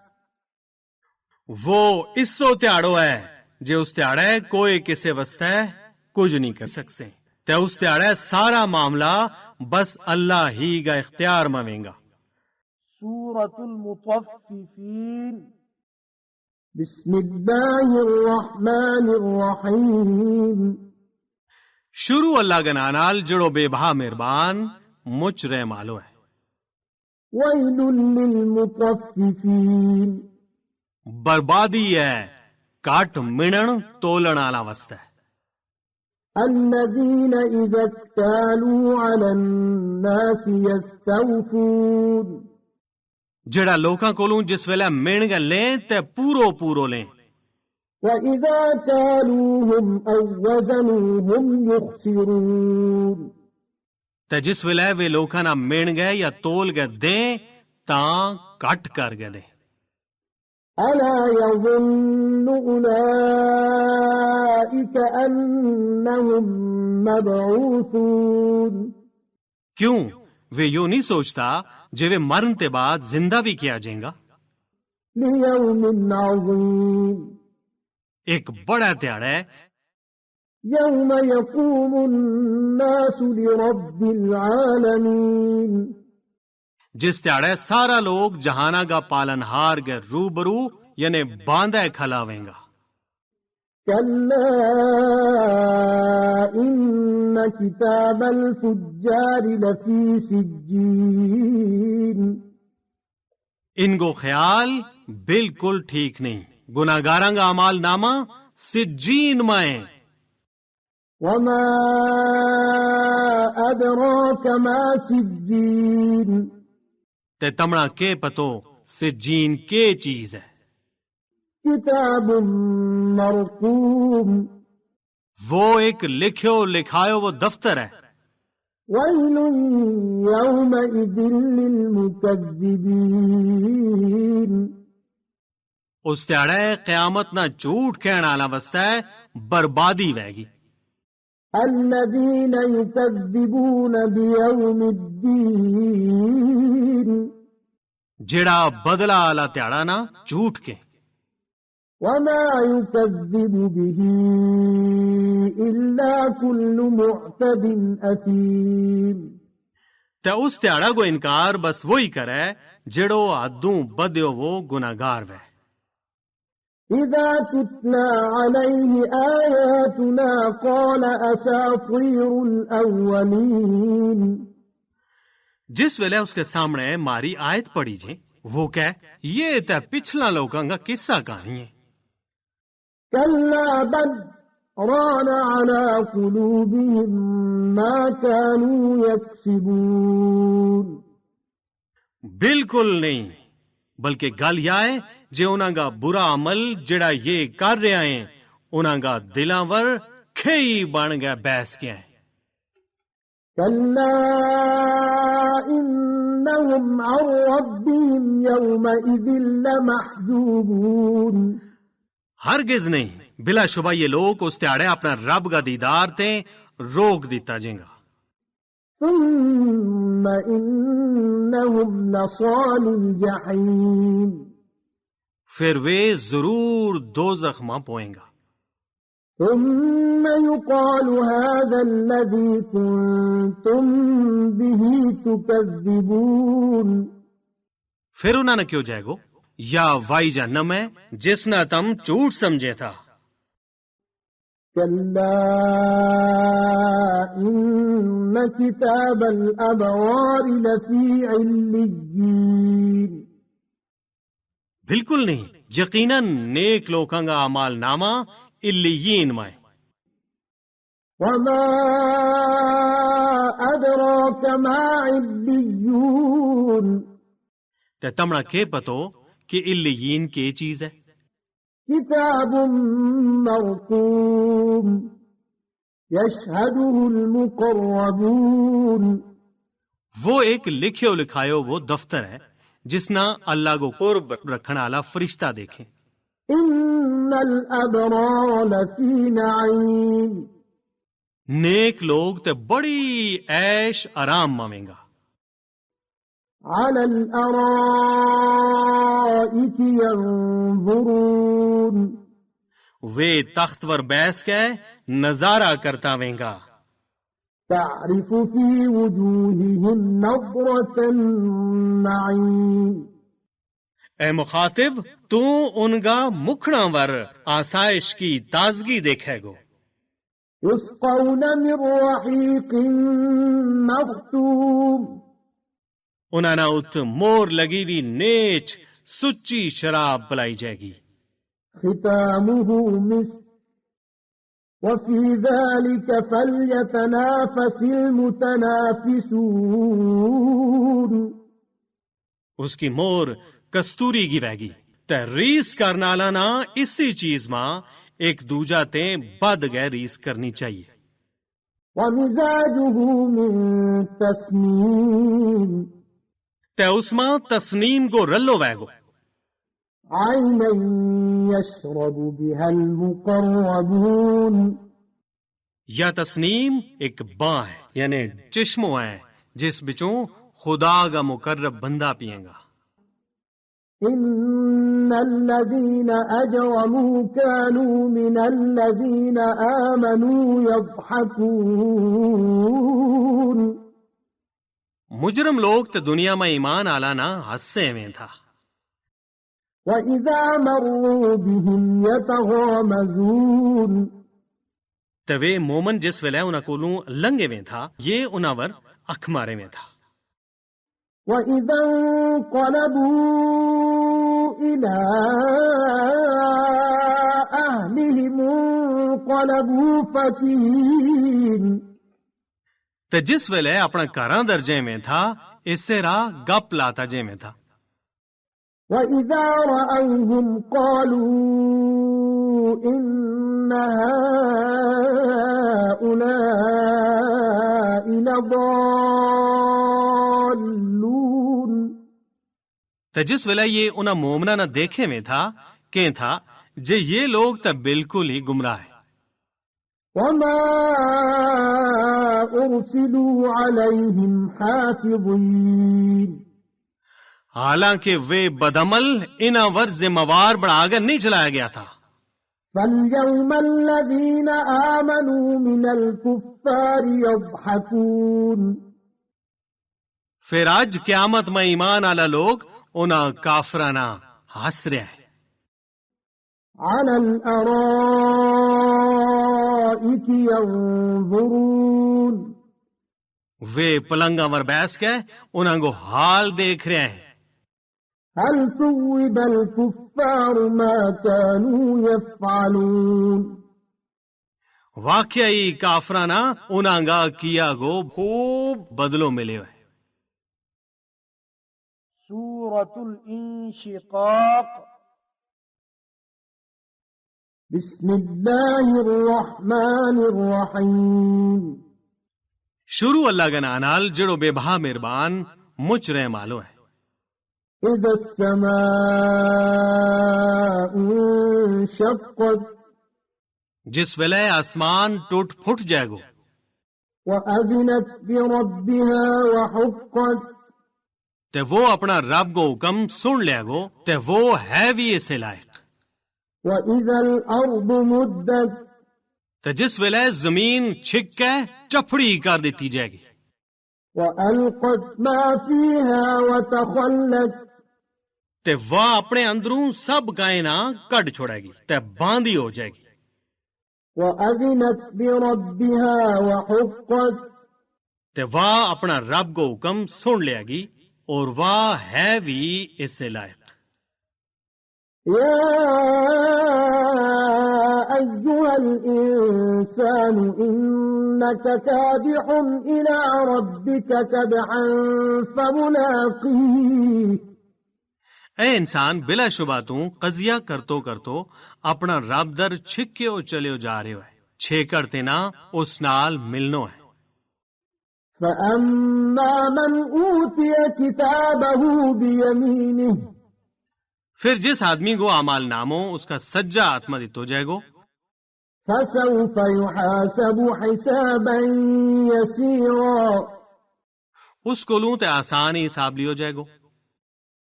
وہ اس سو تیاڑو ہے جے اس تیاڑے کوئی کسے واسطے کچھ نہیں کر سکتے. تے اس تیاڑے سارا معاملہ بس اللہ ہی کا اختیار مویں گا. سورة المطففين بسم الله الرحمن الرحيم شروع اللہ کا نانال جڑو بے بہا مہربان مچ رہ مالو ہے. ويل للمطففين بربادی ہے کاٹ منن تولن آلا واسطے. الذين إذا اكتالوا على الناس يستوفون جڑا لوکاں کولوں جس ویلے مین گا لیں تے پورو پورو لیں. وَإِذَا كَالُوهُمْ أَوْ وَّزَنُوهُمْ يُخْسِرُونَ تے جس ویلے وے لوکاں نہ مین گئے یا تول گئے دیں تاں کٹ کر گئے دیں. أَلَا يَظُنُّ أُولَئِكَ أَنَّهُمْ مَبْعُوثُونَ کیوں وہ یوں نہیں سوچتا جے وہ مرن تے بعد زندہ بھی کیا جائیں گا. لِيَوْمٍ عَظِيمٍ ایک بڑا تیاڑا ہے يَوْمَ يَقُومُ النَّاسُ لِرَبِّ الْعَالَمِينَ جس تیاڑے سارا لوگ جہانا کا پالن ہار گئے روبرو یعنی باندھے کھلاویں گا. كَلَّا إِنَّ كِتَابَ الْفُجَّارِ لَفِي سِجِّينٍ ان کو خیال بالکل ٹھیک نہیں. گناہگاراں کا اعمال نامہ سجین مائیں. وَمَا أَدْرَاكَ مَا سِجِّينٌ تے تمنا کے پتو سجین کے چیز ہے. كِتَابٌ مَّرْقُومٌ وہ ایک لکھیو لکھایو وہ دفتر ہے. وَيْلٌ يَوْمَئِذٍ لِّلْمُكَذِّبِينَ اس تیاڑے قیامت نہ جھوٹ کہنا آلا واسطے بربادی ویگی. الذين يكذبون بيوم الدين جڑا بدلہ آلا تیاڑا نہ جھوٹ کے. وما يكذب به إلا كل معتد أثيم. تے اس تیاڑا کو انکار بس وہی کرے جڑو عدوں بدیو وہ گناہگار وے. إذا تتلى عليه آياتنا قال أساطير الأولين. جس ویلے اس کے سامنے ماری آیت پڑھی جے وہ کہ یہ تے پچھلا لوگاں کا قصہ کہانی ہے. كلا بل ران على قلوبهم ما كانوا يكسبون. بالکل نہیں، بلکہ گل یہ ہے جے انہاں کا برا عمل جڑا یہ کر رہے ہیں انہاں کا دلاں ور کھئی بن گیا بحث کیا ہے. كلا إنهم عن ربهم يومئذ لمحجوبون. ہرگز نہیں، بلا شبہ یہ لوگ اس تیاڑے اپنا رب کا دیدار تے روک دیتا جائیں گا. ثم إنهم لصال الجحيم. پھر وہ ضرور دوزخ میں پوئیں گا. ثم يقال هذا الذي كنتم به تكذبون. پھر انہوں نے کیوں جائے گو یا وائی جہنم ہے جس نہ تم جھوٹ سمجھے تھا. كلا إن كتاب الأبرار لفي عليين. بالکل نہیں، یقیناً نیک لوکاں کا اعمال نامہ علیین میں. وما أدراك ما عليون. تے تمنا کے پتو کہ علیین کی چیز ہے؟ كتاب مرقوم يشهده المقربون. وہ ایک لکھیو لکھایو وہ دفتر ہے جس نہ اللہ کو قرب رکھنے والا فرشتہ دیکھیں. إن الأبرار لفي نعيم. نیک لوگ تے بڑی عیش آرام ماویں گا. على الأرائك ينظرون. وے تخت ور بیس کے نظارہ کرتا ویں گا. تعرف في وجوههم نظرة النعيم. اے مخاطب تو ان کا مکھڑا ور آسائش کی تازگی دیکھے گو. يسقون من رحيق مختوم. انہاں نہ ات مور لگی وی نیچ سچی شراب پلائی جائے گی. ختامه مسك وفي ذلك فليتنافس المتنافسون. اس کی مور کستوری کی رہ گی. ریس کرنا لانا اسی چیز ماں ایک دوجا تے بد گئے ریس کرنی چاہیے. ومزاجه من تسنيم. تے اس ماں تسنیم کو رلو ویگو. عينا يشرب بها المقربون. یا تسنیم ایک باں ہے یعنی چشمو ہے جس بچوں خدا کا مقرب بندہ پیئیں گا. إن الذين أجرموا كانوا من الذين آمنوا يضحكون. مجرم لوگ تے دنیا میں ایمان آلا نہ ہنسے میں تھا. وَإِذَا مَرُّوا بِهِمْ يَتَغَامَزُونَ. تے وے مومن جس ویلے انہاں کولوں لنگے میں تھا یہ انہاں ور اکھ مارے میں تھا. وَإِذَا انقلبوا إِلَىٰ أَهْلِهِمْ انقلبوا فَكِهِينَ. تے جس ویلے اپنا کاراں درجے میں تھا اس سے راہ گپ لاتا جے میں تھا. وَإِذَا رَأَوْهُمْ قَالُوا إِنَّ هَٰؤُلَاءِ لَضَالُّونَ. تے جس ویلے یہ انہاں مومنہ نہ دیکھے میں تھا کہ تھا جے یہ لوگ تے بالکل ہی گمراہ ہے. وَمَا أُرْسِلُوا عَلَيْهِمْ حَافِظِينَ. حالانکہ وہ بدعمل انہاں ور ذمہ وار بڑھا کر نہیں چلایا گیا تھا. فَالْيَوْمَ الَّذِينَ آمَنُوا مِنَ الْكُفَّارِ يَضْحَكُونَ پھر آج قیامت میں ایمان والا لوگ انہاں کافرانا ہنس رہے ہیں. عَلَى الْأَرَائِكِ يَنظُرُونَ وہ پلنگا ور بیس کے انہاں کو حال دیکھ رہے ہیں. هَلْ ثُوِّبَ الْكُفَّارُ مَا كَانُوا يَفْعَلُونَ واقعی کافرانا انہاں گا کیا گو خوب بدلو ملے ہوئے. سورة الانشقاق. بسم اللہ الرحمن الرحیم. شروع اللہ کا نانال جڑو بے بہا مہربان مچ رہے مالو ہے. اذا السماء انشقت جس ویلے آسمان ٹوٹ پھٹ جائے گو. وَأَذِنَتْ بِرَبِّهَا وَحُقَّتْ تے وہ اپنا رب کو حکم سن لے گو تے وہ ہے بھی اسے لائق. وَإِذَا الْأَرْضُ مُدَّتْ تے جس ویلے زمین چھک کے چپڑی کر دیتی جائے گی. وَأَلْقَتْ مَا فِيهَا وَتَخَلَّتْ تے وہ اپنے اندروں سب کائنا کٹ چھوڑے گی تے باندھی ہو جائے گی. وَأَذِنَتْ بِرَبِّهَا وَحُقَّتْ تے وہ اپنا رب کو حکم سن لے گی اور وہ ہے بھی اسے لائق. يَا أَيُّهَا الْإِنسَانُ إِنَّكَ كَادِحٌ إِلَىٰ رَبِّكَ كَدْحًا فَمُلَاقِيهِ. اے انسان بلا شبہ تو قضیہ کرتو کرتو اپنا رب در چھکے ہو چلے ہو جا رہے ہوئے. چھے کرتے نا اس نال ملنو ہے. فَأَمَّا مَنْ أُوتِيَ كِتَابَهُ بِيَمِينِهِ پھر جس آدمی کو اعمال نامو اس کا سجا آتما دیتو جائے گو فَسَوْفَ يُحَاسَبُ حِسَابًا يَسِيرًا اس کو لوں تے آسان ہی حساب لیو جائے گو.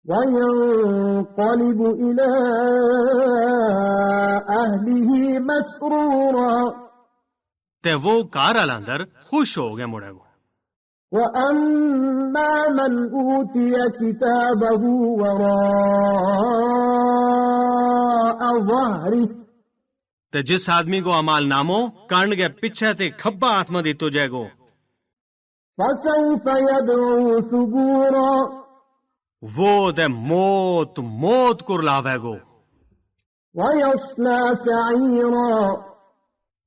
وَيَنْقَلِبُ إِلَىٰ أَهْلِهِ مَسْرُورًا تے وہ کار الاندر خوش ہو گئے مڑے گو. وَأَمَّا مَنْ أُوتِيَ كِتَابَهُ وَرَاءَ ظَهْرِهِ تے جس آدمی کو اعمال نامو کانڈ کے پیچھے تے کھبا آتما دیتو جائے گو فَسَوْفَ يَدْعُو ثُبُورًا وہ تے موت موت کرلاوے گو. وَيَصْلَىٰ سَعِيرًا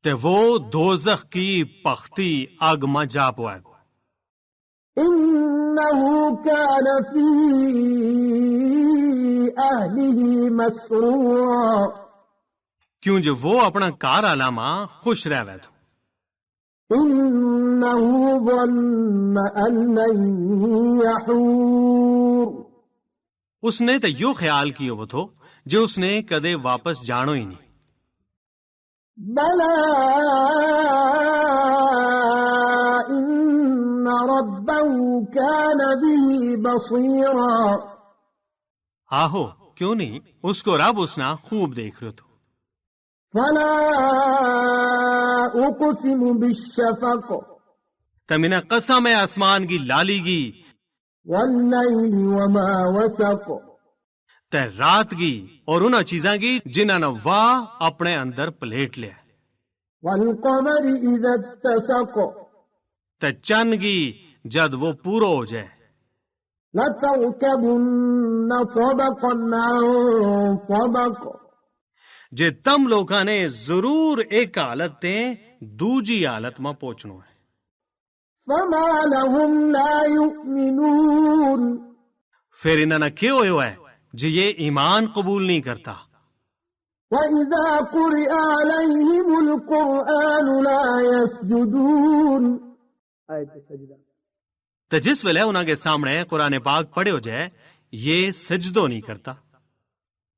تے وہ دوزخ کی پختی آگ میں جا پوائے گو. إِنَّهُ كَانَ فِي أَهْلِهِ مَسْرُورًا کیوں جو وہ اپنا کار علامہ خوش رہوے تو. إِنَّهُ ظَنَّ أَن لَّن يَحُورَ اس نے تو یوں خیال کیو وہ تھو جو اس نے کدے واپس جانو ہی نہیں. بَلَىٰ إِنَّ رَبَّهُ كَانَ بِهِ بَصِيرًا آہو کیوں نہیں اس کو رب اس نا خوب دیکھ رہے تو. فَلَا أُقْسِمُ بِالشَّفَقِ تمنا قسم ہے آسمان کی لالی گی وَاللَّيْلِ وَمَا وَسَقَ تے رات گی اور انہاں چیزاں کی جنہاں نے واہ اپنے اندر پلیٹ لیا. وَالْقَمَرِ إِذَا اتَّسَقَ تے چند گی جد وہ پورو ہو جائے. لَتَرْكَبُنَّ طَبَقًا عَن طَبَقٍ جے تم لوگاں نے ضرور ایک حالت تے دوجی حالت میں پہنچنو ہے. فَمَا لَهُمْ لَا يُؤْمِنُونَ پھر انہاں نے کیوں ہوئے جے یہ ایمان قبول نہیں کرتا. وَإِذَا قُرِئَ عَلَيْهِمُ الْقُرْآنُ لَا يَسْجُدُونَ آیت سجدہ. تو جس ویلے انہاں کے سامنے قرآن پاک پڑھے ہو جائے یہ سجدو نہیں کرتا.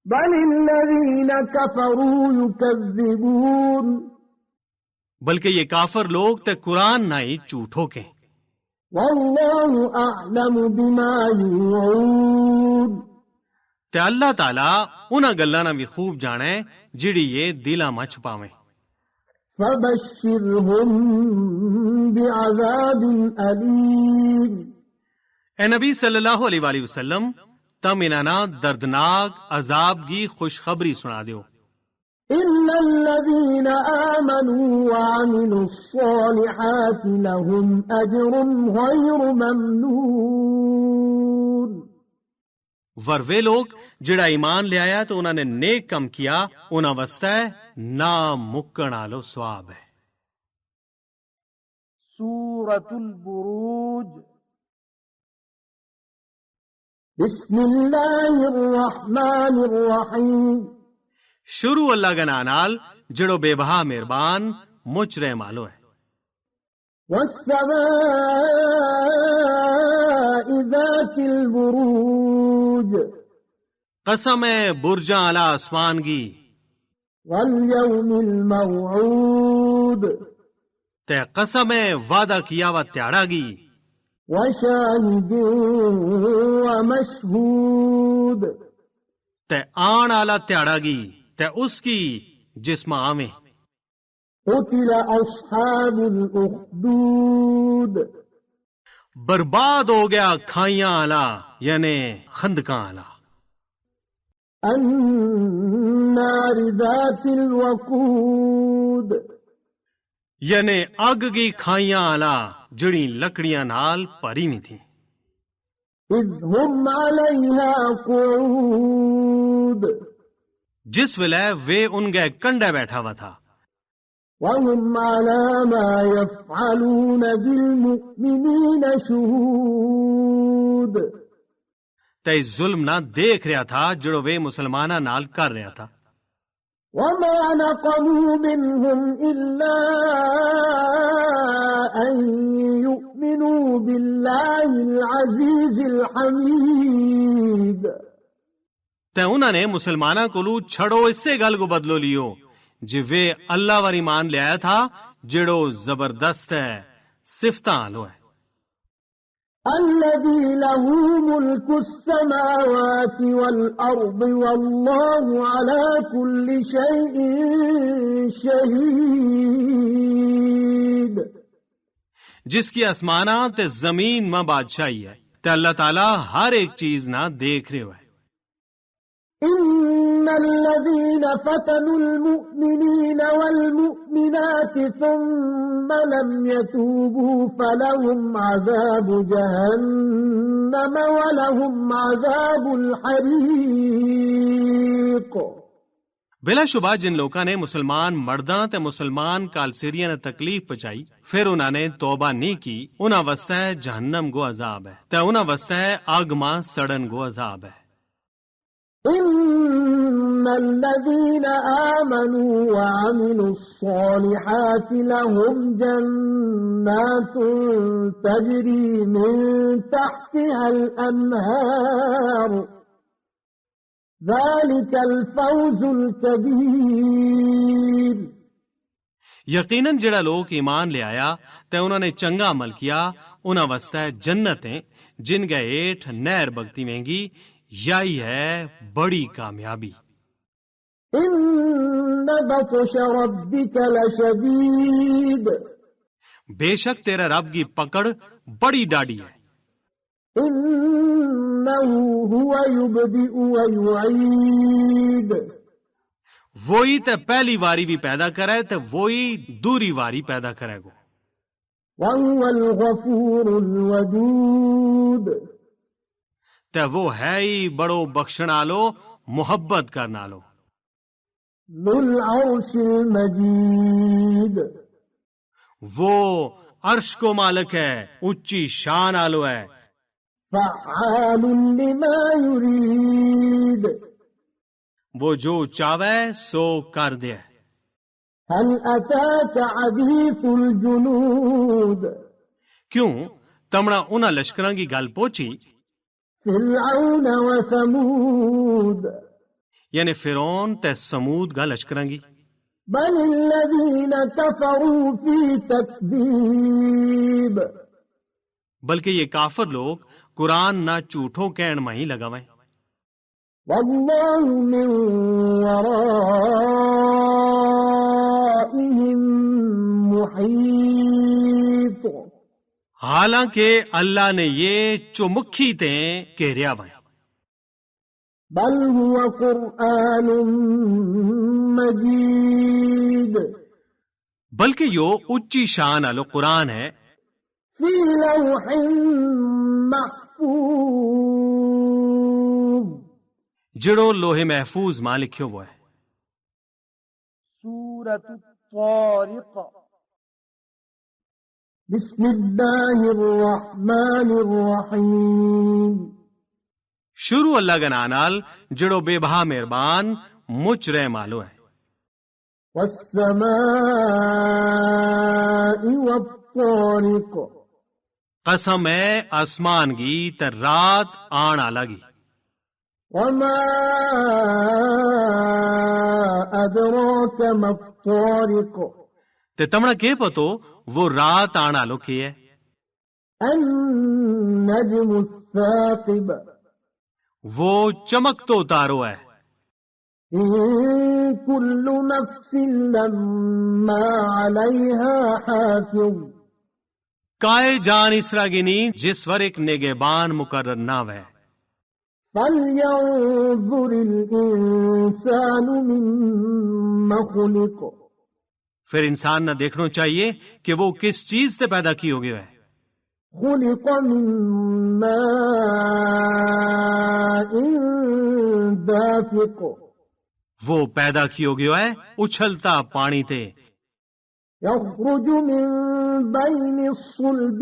بَلِ الَّذِينَ كَفَرُوا يُكَذِّبُونَ بلکہ یہ کافر لوگ تے قرآن نہ ہی جھوٹو کے. وَاللَّهُ أَعْلَمُ بِمَا يُوعُونَ تے اللہ تعالی انہاں گلاں نہ بھی خوب جانے جڑی یہ دلاں مچ پاویں. فبشرهم بعذاب أليم. اے نبی صلی اللہ علیہ وآلہ وسلم تم انہاں دردناک عذاب کی خوشخبری سنا دیو. إلا الذين آمنوا وعملوا الصالحات لهم أجر غير ممنون. ور وہ لوگ جڑا ایمان لے آیا تو انہوں نے نیک کم کیا، انہاں واسطے نا مکن آلو ثواب ہے. سورة البروج. بسم الله الرحمن الرحيم. شروع اللہ گنا نال جڑو بے بہا مہربان مچ رے مالو ہے. والسماء ذات البروج. قسم ہے برجاں اعلی آسمان کی. واليوم الموعود. تے قسم ہے وعدہ کیا و تیاڑا گی. وشاهد ومشهود. تے آن آلا تیاڑا گی تے اس کی جسم آویں. قتل اصحاب الاخدود. برباد ہو گیا کھائیاں آلا یعنی خندقاں آلا. النار ذات الوقود. یعنی اگ کی کھائیاں آلا جڑی لکڑیاں نال پری میں تھی. اذ هم علیہا قعود. جس ویلے وے ان گئے کنڈے بیٹھا ہوا تھا. وهم على ما يفعلون بالمؤمنين شهود. تے ظلم نہ دیکھ رہا تھا جڑو وے مسلمانہ نال کر رہا تھا. وما نقموا منهم إلا أن يؤمنوا بالله العزيز الحميد. تے انہوں نے مسلمانہ کولو چھڑو اس سے گل کو بدلو لیو جی وے اللہ وار ایمان لے آیا تھا جڑو زبردست ہے صفتاں لو ہے. الذي له ملك السماوات والأرض والله على كل شيء شهيد. جس کی آسمانات تے زمین میں بادشاہی ہے تے اللہ تعالیٰ ہر ایک چیز نہ دیکھ رہے ہوئے. إن الذين فتنوا المؤمنين والمؤمنات ثم لم يتوبوا فلهم عذاب جهنم ولهم عذاب الحريق. بلا شبہ جن لوکاں نے مسلمان مرداں تے مسلمان کالسیریاں نے تکلیف پہنچائی پھر انہوں نے توبہ نہیں کی، انہاں واسطے جہنم کو عذاب ہے تے انہاں واسطے آگ ماں سڑن کو عذاب ہے. إن الذين آمنوا وعملوا الصالحات لهم جنات تجري من تحتها الأنهار ذلك الفوز الكبير. یقیناً جڑا لوگ ایمان لے آیا تے انہوں نے چنگا عمل کیا انہاں واسطے جنتیں جن گئے ایٹھ نہر بگتی مہنگی، یہی ہے بڑی کامیابی. إن بطش ربك لشديد. بے شک تیرا رب کی پکڑ بڑی ڈاڑی ہے. إنه هو يبدئ ويعيد. وہی تے پہلی واری بھی پیدا کرے تے وہی دوری واری پیدا کرے گو. وهو الغفور الودود. تے وہ ہے ہی بڑو بخشنا لو محبت کرنا لو. ذو العرش المجید. وہ عرش کو مالک ہے، اونچی شان آلو ہے. فعال لما يريد. وہ جو چاہے سو کر دے. هل أتاك حديث الجنود. کیوں تمنا انہاں لشکراں کی گل پہنچی، فرعون وثمود. یعنی فرعون تے سمود گا لشکراں گی. بل الذين كفروا في تكذيب. بلکہ یہ کافر لوگ قرآن نہ جھوٹوں کہن میں ہی لگا ہوئے. والله من ورائهم محيط حالانکہ اللہ نے یہ چمکھی تیں گھیریا ہوئے بل هو قرآن مجید بلکہ یو اچی شان آلو قرآن ہے فی لوح محفوظ جڑو لوہے محفوظ ماں لکھیو وہ ہے سورة الطارق بسم اللہ الرحمن الرحیم شروع اللہ کا نانال جڑو بے بہا مہربان مچ رہ مالو ہے والسماء والطارق قسم ہے آسمان گی تر رات آن آ لگی وما ادراک ما الطارق تے تمنا کے پتو وہ رات آن آلو کی ہے النجم الثاقب وہ چمک تو تارو ہے إن كل نفس لما عليها حافظ کائے جان اسرا گنی جس ور ایک نگہبان مقرر نہ ہے فلينظر الإنسان مما خلق پھر انسان نہ دیکھنا چاہیے کہ وہ کس چیز سے پیدا کی ہوگی ہے خلق من ماء دافق وہ پیدا کی ہوگی ہے اچھلتا پانی تے يخرج من بين الصلب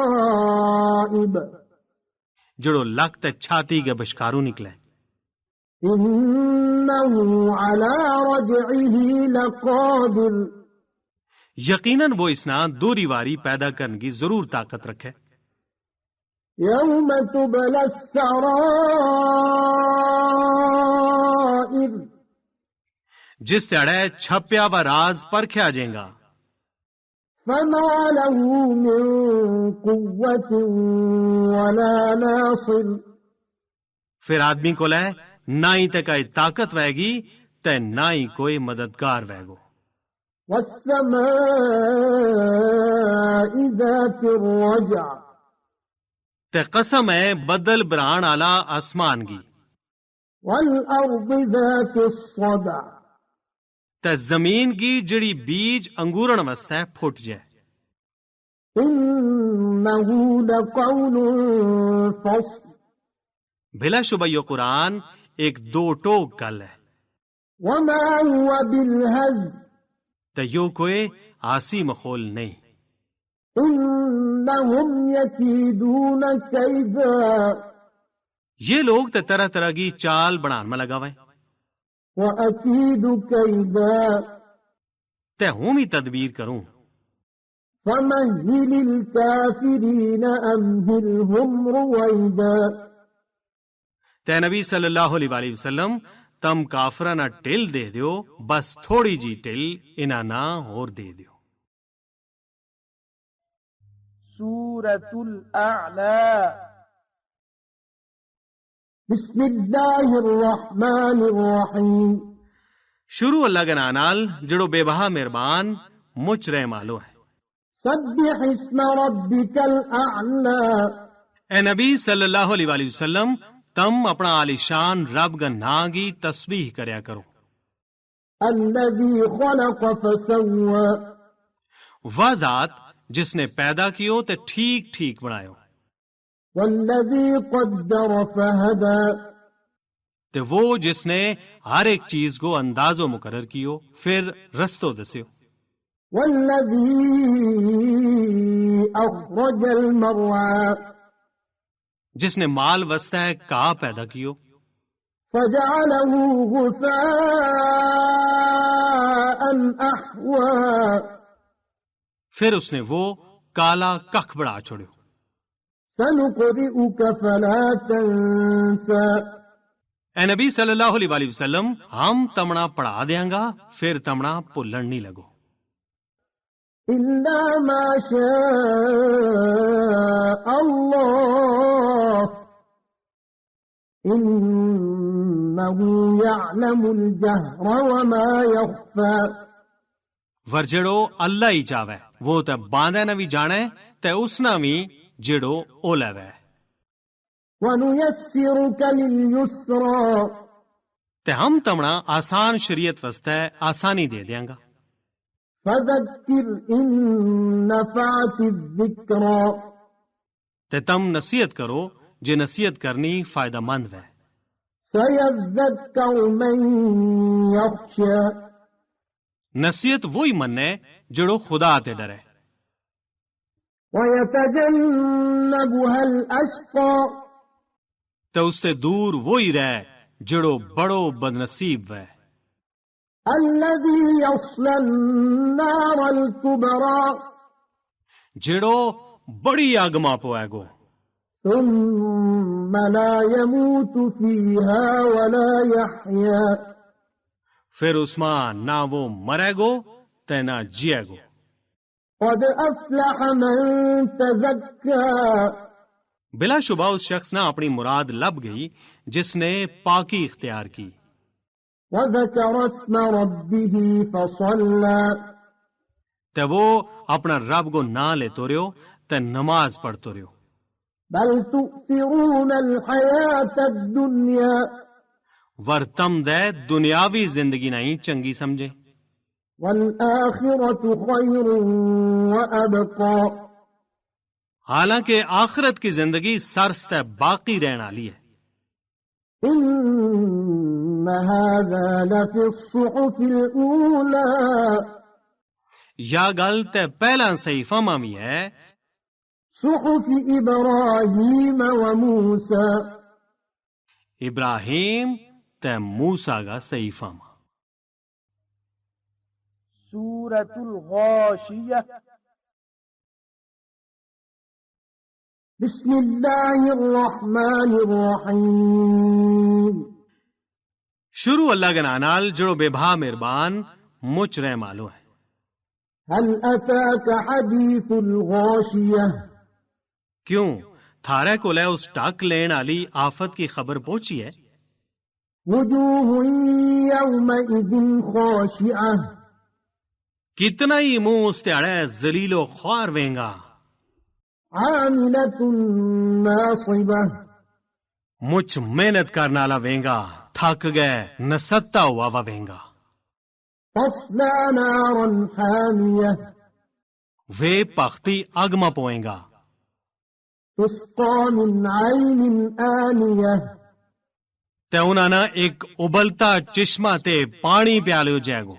والترائب جڑو لخت چھاتی کے بشکارو نکلے إنه على رجعه لقادر یقیناً وہ اسنا دوری واری پیدا کرنے کی ضرور طاقت رکھے يوم تبلى السرائر جس تیڑے چھپیا و راز پرکھیا جائیں گا فما له من قوة ولا ناصر پھر آدمی کو لے نہ ہی تے کوئی طاقت وے گی تے نہ ہی کوئی مددگار وے گو والسماء ذات الرجع تے قسم ہے بدل بران آلا آسمان گی والأرض ذات الصدع تے زمین کی جڑی بیج انگورن وسط ہے پھٹ جائے إنه لقول فصل بلا شبہ یہ قرآن ایک دو ٹوک گل ہے وما هو بالهزل تے یو کوئی آسی مخول نہیں إنهم يكيدون كيدا یہ لوگ تے طرح طرح کی چال بنان میں لگا ہوئے وأكيد كيدا تے ہوں بھی تدبیر کروں فمهل الكافرين أمهلهم رويدا تے نبی صلی اللہ علیہ وآلہ وسلم تم کافرانہ ٹل دے دیو بس تھوڑی جی ٹل انہا نہ اور دے دیو سورة الأعلى بسم الله الرحمن الرحيم شروع اللہ کے نانال جڑو بے بہا مہربان مچ رہ مالو ہے سبح اسم ربك الأعلى اے نبی صلی اللہ علیہ وآلہ وسلم تم اپنا عالی شان رب کا ناگی تسبیح کریا کرو الذي خلق فسوى وہ ذات جس نے پیدا کیو تے ٹھیک ٹھیک بنایو والذي قدر فهدى تے وہ جس نے ہر ایک چیز کو انداز و مقرر کیو پھر رستو دسیو والذي أخرج المرعى جس نے مال وسطہ کا پیدا کیو فجعله غثاء أحوى پھر اس نے وہ کالا ککھ بڑا چھوڑیو سنقرئك فلا تنسى اے نبی صلی اللہ علیہ وآلہ وسلم ہم تمنا پڑھا دیاں گا پھر تمنا پلن نہیں لگو إلا ما شاء الله إنه يعلم الجهر وما يخفى ور جڑو اللہ ہی چاہے وہ تے باندے نہ بھی جانے تے اس نہ بھی جڑو او لے ونيسرك لليسرى تے ہم تمنا آسان شریعت واسطے آسانی دے دیاں گا. فذكر إن نفعت الذكرى تے تم نصیحت کرو جے نصیحت کرنی فائدہ مند ہے. سيذكر من يخشى نصیحت وہی مننے جڑو خدا تے ڈرے. ويتجنبها الأشقى تے اس تے دور وہی رہے جڑو بڑو بدنصیب ہے. الذي يصلى النار الكبرى جڑو بڑی آگ ماں پوائے گو ثم لا يموت فيها ولا يحيا پھر اس ماں نہ وہ مرے گو تے نہ جیے گو. قد أفلح من تزكى بلا شبہ اس شخص نے اپنی مراد لب گئی جس نے پاکی اختیار کی. وذكر اسم ربه فصلى تے وہ اپنا رب کو نہ لے تو رہو تے نماز پڑھ تو رہو. بل تؤثرون الحياة الدنيا ور تم دے دنیاوی زندگی نہیں چنگی سمجھے والآخرة خير وأبقى حالانکہ آخرت کی زندگی سرستے باقی رہنا لی ہے. إن هذا لفي الصحف الأولى یا گل تے پہلا صحیفہ مامی ہے صحف إبراهيم وموسى ابراہیم تے موسیٰ کا صحیفہ ماں. سورة الغاشية. بسم الله الرحمن الرحيم شروع اللہ کے نانال جڑو بے بھا مہربان مچ رہ مالو ہے. هل أتاك حديث الغاشية کیوں تھارے کو لے اس ٹاک لین والی آفت کی خبر پہنچی ہے. وجوه يومئذ خاشعة کتنا ہی منہ اس تیاڑے ذلیل و خوار وینگا. عاملة ناصبة مچ محنت کرنا والا وینگا تھک گئے نستا ہوا وا وینگا. تصلى نارا حامية وے پختی اگما پوئیں گا. تسقى من عين آنية تے انہاں نا ایک ابلتا چشمہ تے پانی پیالو جائے گو.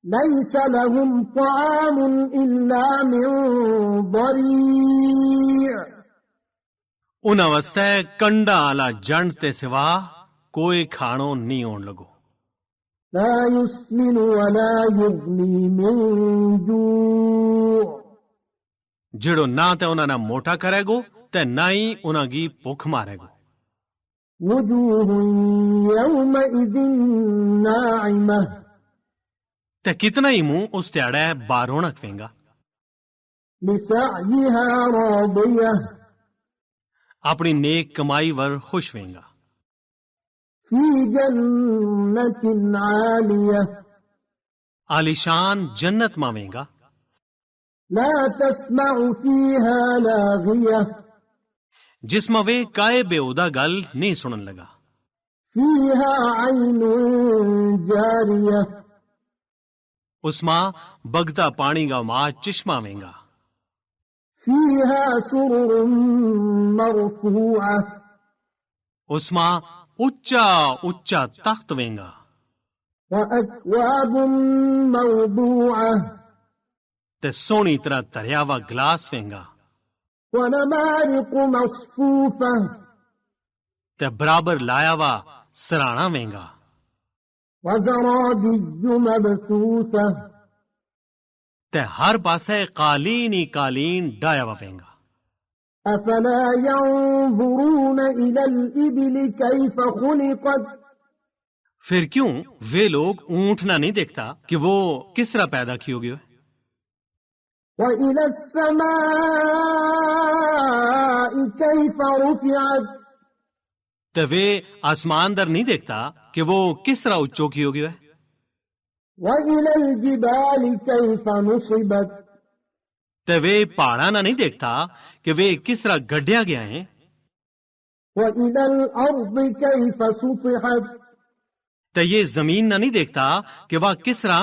ليس لهم طعام إلا من ضريع انہاں واسطے کنڈا آلا جنڈ تے سوا کوئی کھانو نہیں ہون لگو. لا يسمن ولا يغني من جوع جڑو نہ تے انہاں نا موٹا کرے گو تے نہ ہی انہاں کی بھوک مارے گو. وجوه يومئذ ناعمة تے کتنا ہی منہ اس تیاڑے بارونک وینگا. لسعيها راضية اپنی نیک کمائی ور خوش وینگا. في جنة عالية عالیشان جنت ماں وینگا. لا تسمع فيها لاغية جس میں وے کائے بے اودا گل نہیں سنن لگا. فيها عين جارية اس ماں بگتا پانی گا ماں چشمہ وینگا. فيها سرر مرفوعة اس ماں اچا اچا تخت وینگا. وأكواب موضوعة تے سونی طرح تریاوا گلاس وینگا. ونمارق مصفوفة تے برابر لایا وا سرانا وینگا. وزرابي مبثوثة تے ہر پاسے قالین ہی قالین ڈایا وا وینگا. أفلا ينظرون إلى الإبل كيف خلقت پھر کیوں وہ لوگ اونٹ نہ نہیں دیکھتا کہ وہ کس طرح پیدا کی ہوگی. وإلى السماء كيف رفعت تے وے آسمان در نہیں دیکھتا کہ وہ کس طرح اچوکی ہو گیا ہے؟ وإلى الجبال كيف نصبت تے وے پہاڑا نہ نہیں دیکھتا کہ وہ کس طرح گڈیا گیا ہیں؟ وإلى الأرض كيف سطحت تے یہ زمین نہ نہیں دیکھتا کہ وہ کس طرح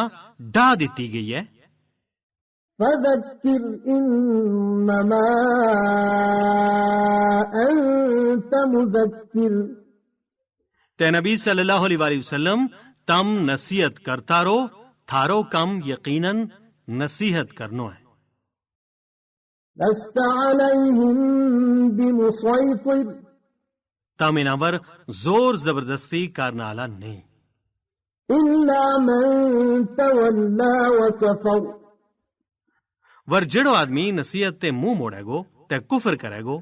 ڈھا دیتی گئی ہے؟ فذكر إنما أنت مذكر تے نبی صلی اللہ علیہ وآلہ وسلم تم نصیحت کرتا رو، تھارو کم یقیناً نصیحت کرنو ہے۔ لست عليهم بمسيطر تم انور زور زبردستی کرنا والا نہیں، إلا من تولى وكفر ور جڑو آدمی نصیحت تے منہ موڑے گو تے کفر کرے گو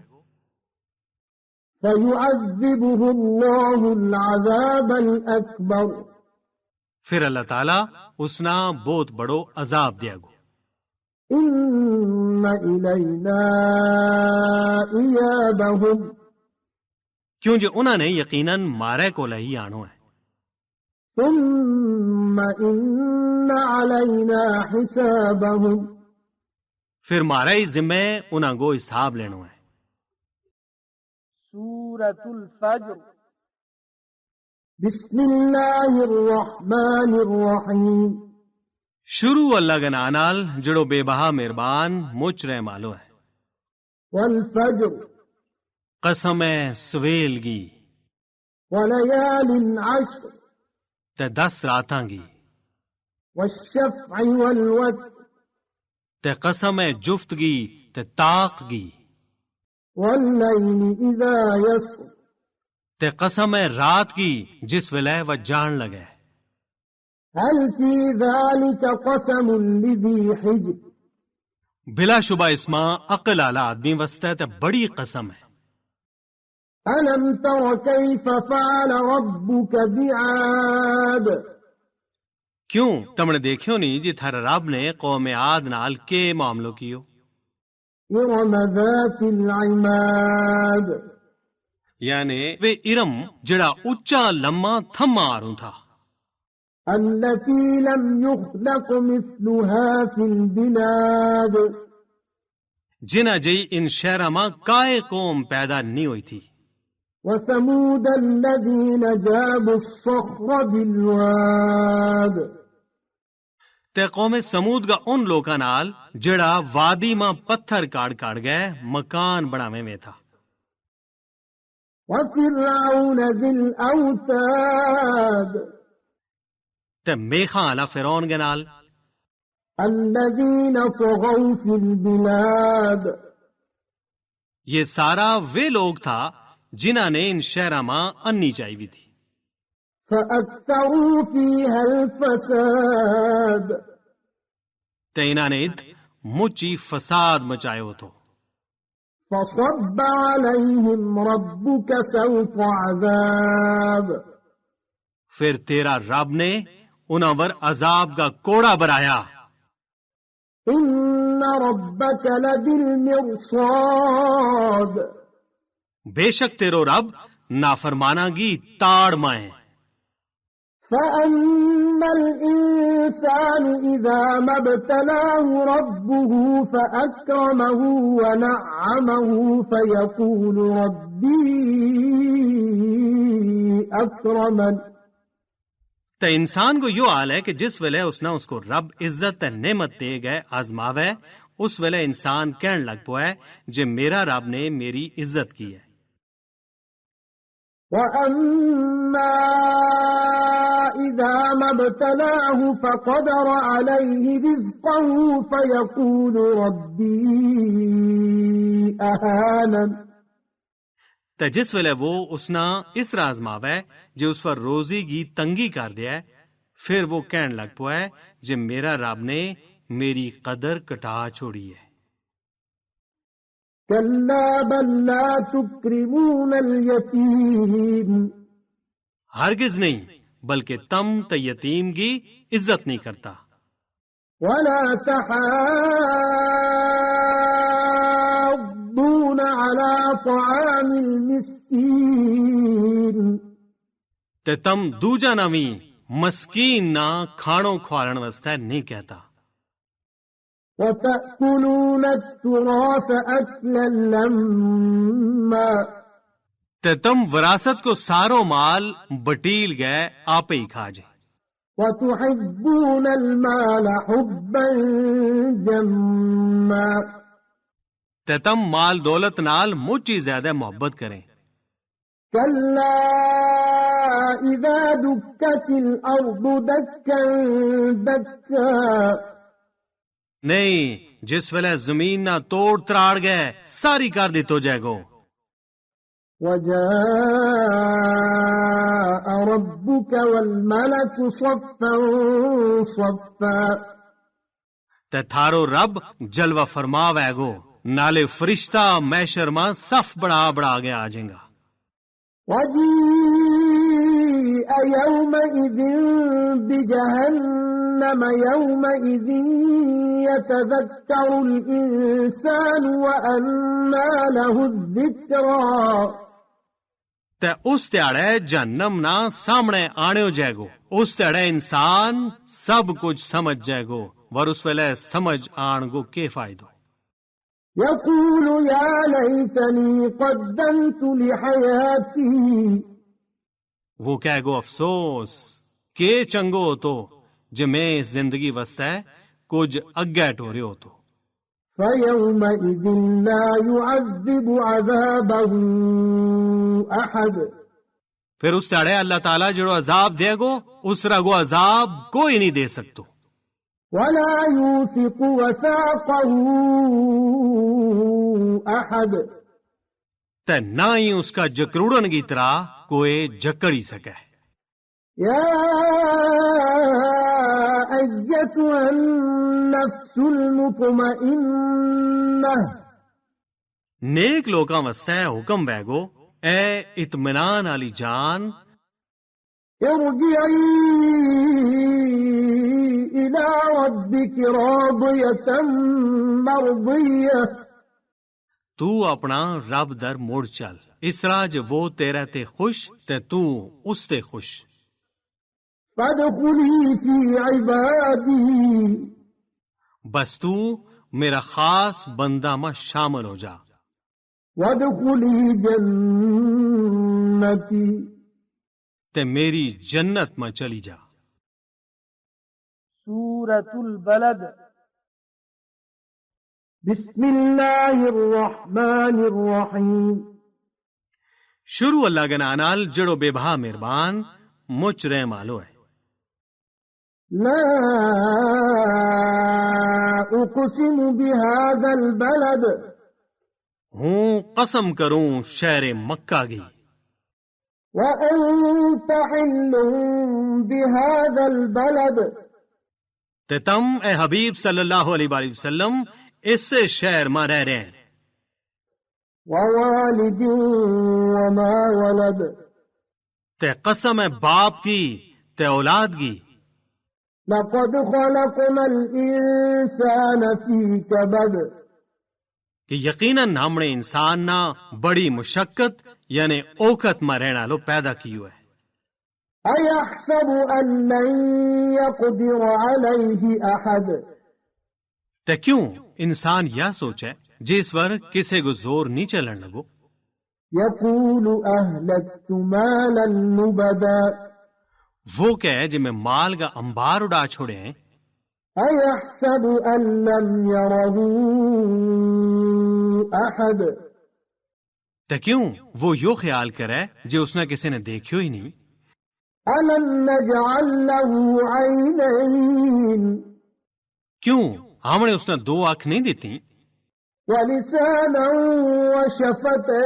فيعذبه الله العذاب الأكبر پھر اللہ تعالیٰ اسنا بہت بڑو عذاب دیا گو۔ إن إلينا إيابهم کیوں جو انہوں نے یقیناً مارے کو لہی آنو ہے، ثم إن علينا حسابهم پھر مارے ہی ذمہ انہاں گو حساب لینو ہے۔ سورة الفجر بسم الله الرحمن الرحيم شروع اللہ کے نانال جڑو بے بہا مہربان مچ رہ مالو ہے۔ والفجر قسم سویل گی وليال عشر تے 10 راتاں گی، والشفع والوتر تے قسم جفت گی تے طاق گی، والليل إذا يسر تے قسم رات کی جس ویلے وہ جان لگے۔ هل في ذلك قسم لذي حجر بلا شبہ اسما عقل آلا آدمی وسطے تے بڑی قسم ہے۔ ألم تر كيف فعل ربك بعاد کیوں تم نے دیکھو نہیں جی تھر رب نے قوم عاد نال کے معاملو کیو؟ إرم ذات العماد یعنی وہ ارم جڑا اچا لما تھما آروں تھا، التي لم يخلق مثلها في البلاد جنہ جئی ان شہرہ ماں کائے قوم پیدا نہیں ہوئی تھی۔ وثمود الذين جابوا الصخر بالواد تے قوم سمود کا ان لوکاں نال جڑا وادی ماں پتھر کاڑ کاڑ گئے مکان بناوے میں تھا۔ وفرعون ذي الأوتاد تے میخاں علا فرعون کے نال الذين طغوا في البلاد یہ سارا وہ لوگ تھا جنہ نے ان شہرہ ماں انی چاہی بھی تھی، فأكثروا فيها الفساد تے انہاں نے مچی فساد مچائے ہو تو۔ فصب عليهم ربك سوط عذاب پھر تیرا رب نے انہاں ور عذاب کا کوڑا برایا۔ إن ربك لبالمرصاد بے شک تیرو رب نافرمانہ گی تاڑ مائیں۔ فأما الإنسان إذا ما ابتلاه ربه فأكرمه ونعمه فيقول ربي أكرمن تے انسان کو یو حال ہے کہ جس ویلے اس نے اس کو رب عزت تے نعمت دے گئے آزماوے، اس ویلے انسان کہن لگ پوائے جے میرا رب نے میری عزت کی ہے۔ وأما إذا ما ابتلاه فقدر عليه رزقه فيقول ربي أهانن تے جس ویلے وہ اسنا اس طرح آزماوے جے اس پر روزی کی تنگی کر دیا ہے، پھر وہ کہن لگ پوائے جے میرا رب نے میری قدر کٹا چھوڑی ہے۔ كلا بل لا تكرمون اليتيم ہرگز نہیں، بلکہ تم تے یتیم کی عزت نہیں کرتا، ولا تحاضون على طعام المسكين تے تم دوجا نویں مسکین نہ کھانو کھوالن واسطے نہیں کہتا. وتأكلون التراث أكلا لما تے تم وراثت کو سارو مال بٹیل گئے آپ ہی کھا جے. وتحبون المال حبا جما تے تم مال دولت نال مچی زیادہ محبت کریں. كلا إذا دكت الأرض دكا دكا نہیں جس ویلے زمین نہ توڑ تراڑ گئے ساری کر دی تو جائے گو. وجاء ربك والملك صفا صفا تے تھارو رب جلوہ فرما وے گو نالے فرشتہ میشر ماں صف بڑا بڑا آگے آ جائیں گا. وجيء يومئذ بجهنم يومئذ يتذكر الإنسان وأنى له الذكرى تے اس تیاڑے جہنم نہ سامنے آنے ہو جائے گو. اس تیاڑے انسان سب کچھ سمجھ جائے گو ور اس ویلے سمجھ آن گو کے فائدو. يقول يا ليتني قدمت لحياتي وہ کہے گو افسوس کہ چنگو ہو تو جو میں زندگی وسطے کچھ اگے ٹورے ہو تو. فيومئذ لا يعذب عذابه أحد پھر اس تیاڑے اللہ تعالیٰ جڑو عذاب دے گو اس رگو عذاب کوئی نہیں دے سکتو. ولا يوثق وثاقه أحد تے نہ ہی اس کا جکروڑن کی طرح کوئی جکڑ ہی سکے. يا أيتها النفس المطمئنة نیک لوکاں واسطے حکم بے گو اے اطمینان والی جان ارجعي إلى ربك راضية مرضية تو اپنا رب در موڑ چل اس طرح جو وہ تیرے تے خوش تے تو اس تے خوش. فادخلي في عبادي بس تو میرا خاص بندہ میں شامل ہو جا. وادخلي جنتي تے میری جنت میں چلی جا. سورة البلد. بسم الله الرحمن الرحيم شروع اللہ کے نال جڑو بے بہا مہربان مچ رحم آلو ہے. لا أقسم بهذا البلد ہوں قسم کروں شہر مکہ کی. وأنت حل بهذا البلد تے تم اے حبیب صلی اللہ علیہ وآلہ وسلم اس شہر میں رہ رہے ہیں. ووالد وما ولد تے قسم ہے باپ کی تے اولاد کی. لقد خلقنا الإنسان في كبد کہ یقیناً ہم نے انسان نہ بڑی مشقت یعنی اوکت میں رہنا لو پیدا کی ہوئے. أيحسب أن لن يقدر عليه أحد تے کیوں انسان یا سوچے جس پر کسے کو زور نہیں چلن لگو. يقول أهلكت مالا لبدا وہ کہے جی میں مال کا انبار اڑا چھوڑے ہیں. أيحسب أن لم يره أحد تے کیوں وہ یو خیال کرے جو اس نے کسی نے دیکھیو ہی نہیں. ألم نجعل له عينين کیوں ہم نے اس نے دو آنکھ نہیں دیتی ولسانا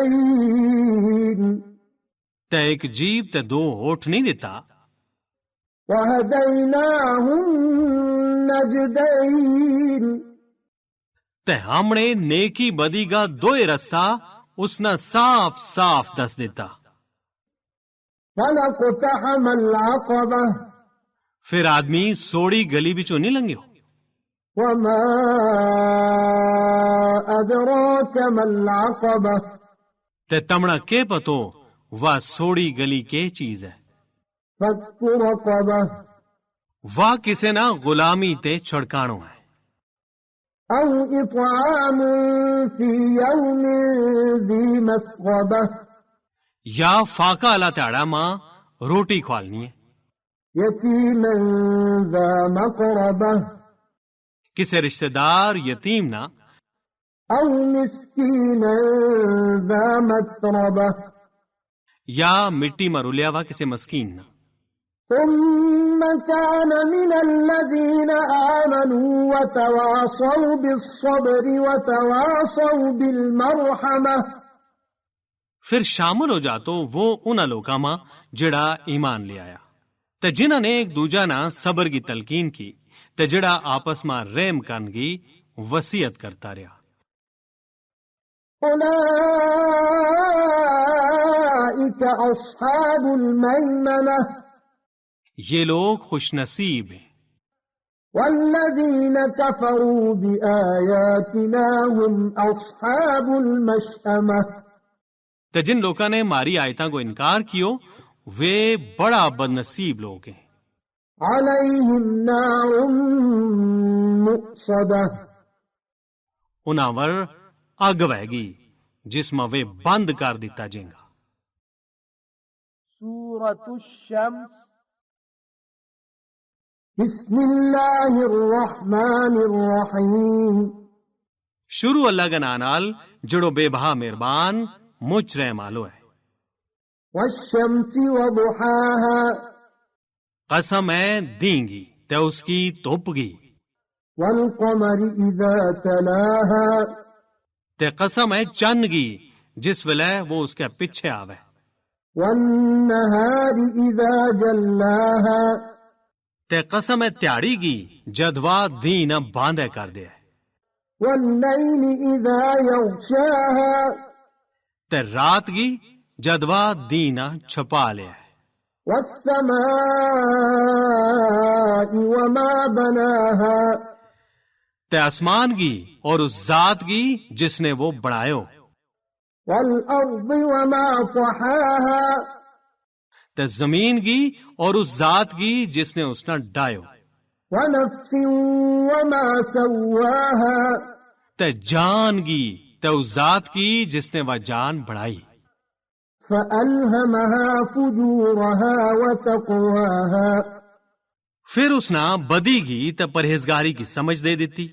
وشفتين تے ایک جیب تے دو ہونٹ نہیں دیتا. وهديناه النجدين تے ہم نے نیکی بدی کا دوئے رستہ اس نے صاف صاف دس دیتا. فلقتحم العقبة پھر آدمی سوڑی گلی بچوں نہیں لنگے ہو. وما أدراك ما العقبة تے تمنا کے پتو وہ سوڑی گلی کے چیز ہے. فك رقبة واہ کسے نہ غلامی تے چھڑکانو ہے، أو إطعام في يوم ذي مسغبة یا فاقہ اللہ تیڑا ماں روٹی کھوالنی ہے، يتيما ذا مقربة کسے رشتہ دار یتیم نہ، أو مسكينا ذا متربة یا مٹی مرولیا وا کسے مسکین نہ، ثم كان من الذين آمنوا وتواصوا بالصبر وتواصوا بالمرحمة پھر شامل ہو جاتو وہ انہاں لوکاں ماں جڑا ایمان لے آیا تے جنہاں نے ایک دوجا نہ صبر کی تلقین کی تے جڑا آپس ماں رحم کرن کی وصیت کرتا رہا۔ أولئك أصحاب الميمنة یہ لوگ خوش نصیب ہیں، والذين كفروا بآياتنا هم أصحاب المشأمة تے جن لوکاں نے ماری آیتاں کو انکار کیو وہ بڑا بد نصیب لوگ ہیں، عليهم نار مؤصدة انہاں ور اگ وہے گی جس میں وہ بند کر دیتا جائے گا۔ سورة الشمس بسم الله الرحمن الرحيم شروع اللہ کا نانال جڑو بے بہا مہربان مجھ رحم آلو ہے، والشمس وضحاها قسم ہے دیں گی تے اس کی توپ گی، والقمر إذا تلاها تے قسم ہے چند گی جس ویلے وہ اس کے پیچھے آوے، والنهار إذا جلاها تے قسم ہے تیاڑی گی جدوا دین باندھے کر دے، والليل إذا يغشاها تے رات گی جدوا دین چھپا لے، والسماء وما بناها تے آسمان گی اور اس ذات گی جس نے وہ بڑھائیو، والأرض وما طحاها تے زمین گی اور اس ذات گی جس نے اس نے ڈائیو، ونفس وما سواها تے جان گی تے اس ذات کی جس نے وہ جان بڑھائی، فألهمها فجورها وتقواها پھر اس نے بدی گی تے پرہیزگاری کی سمجھ دے دیتی،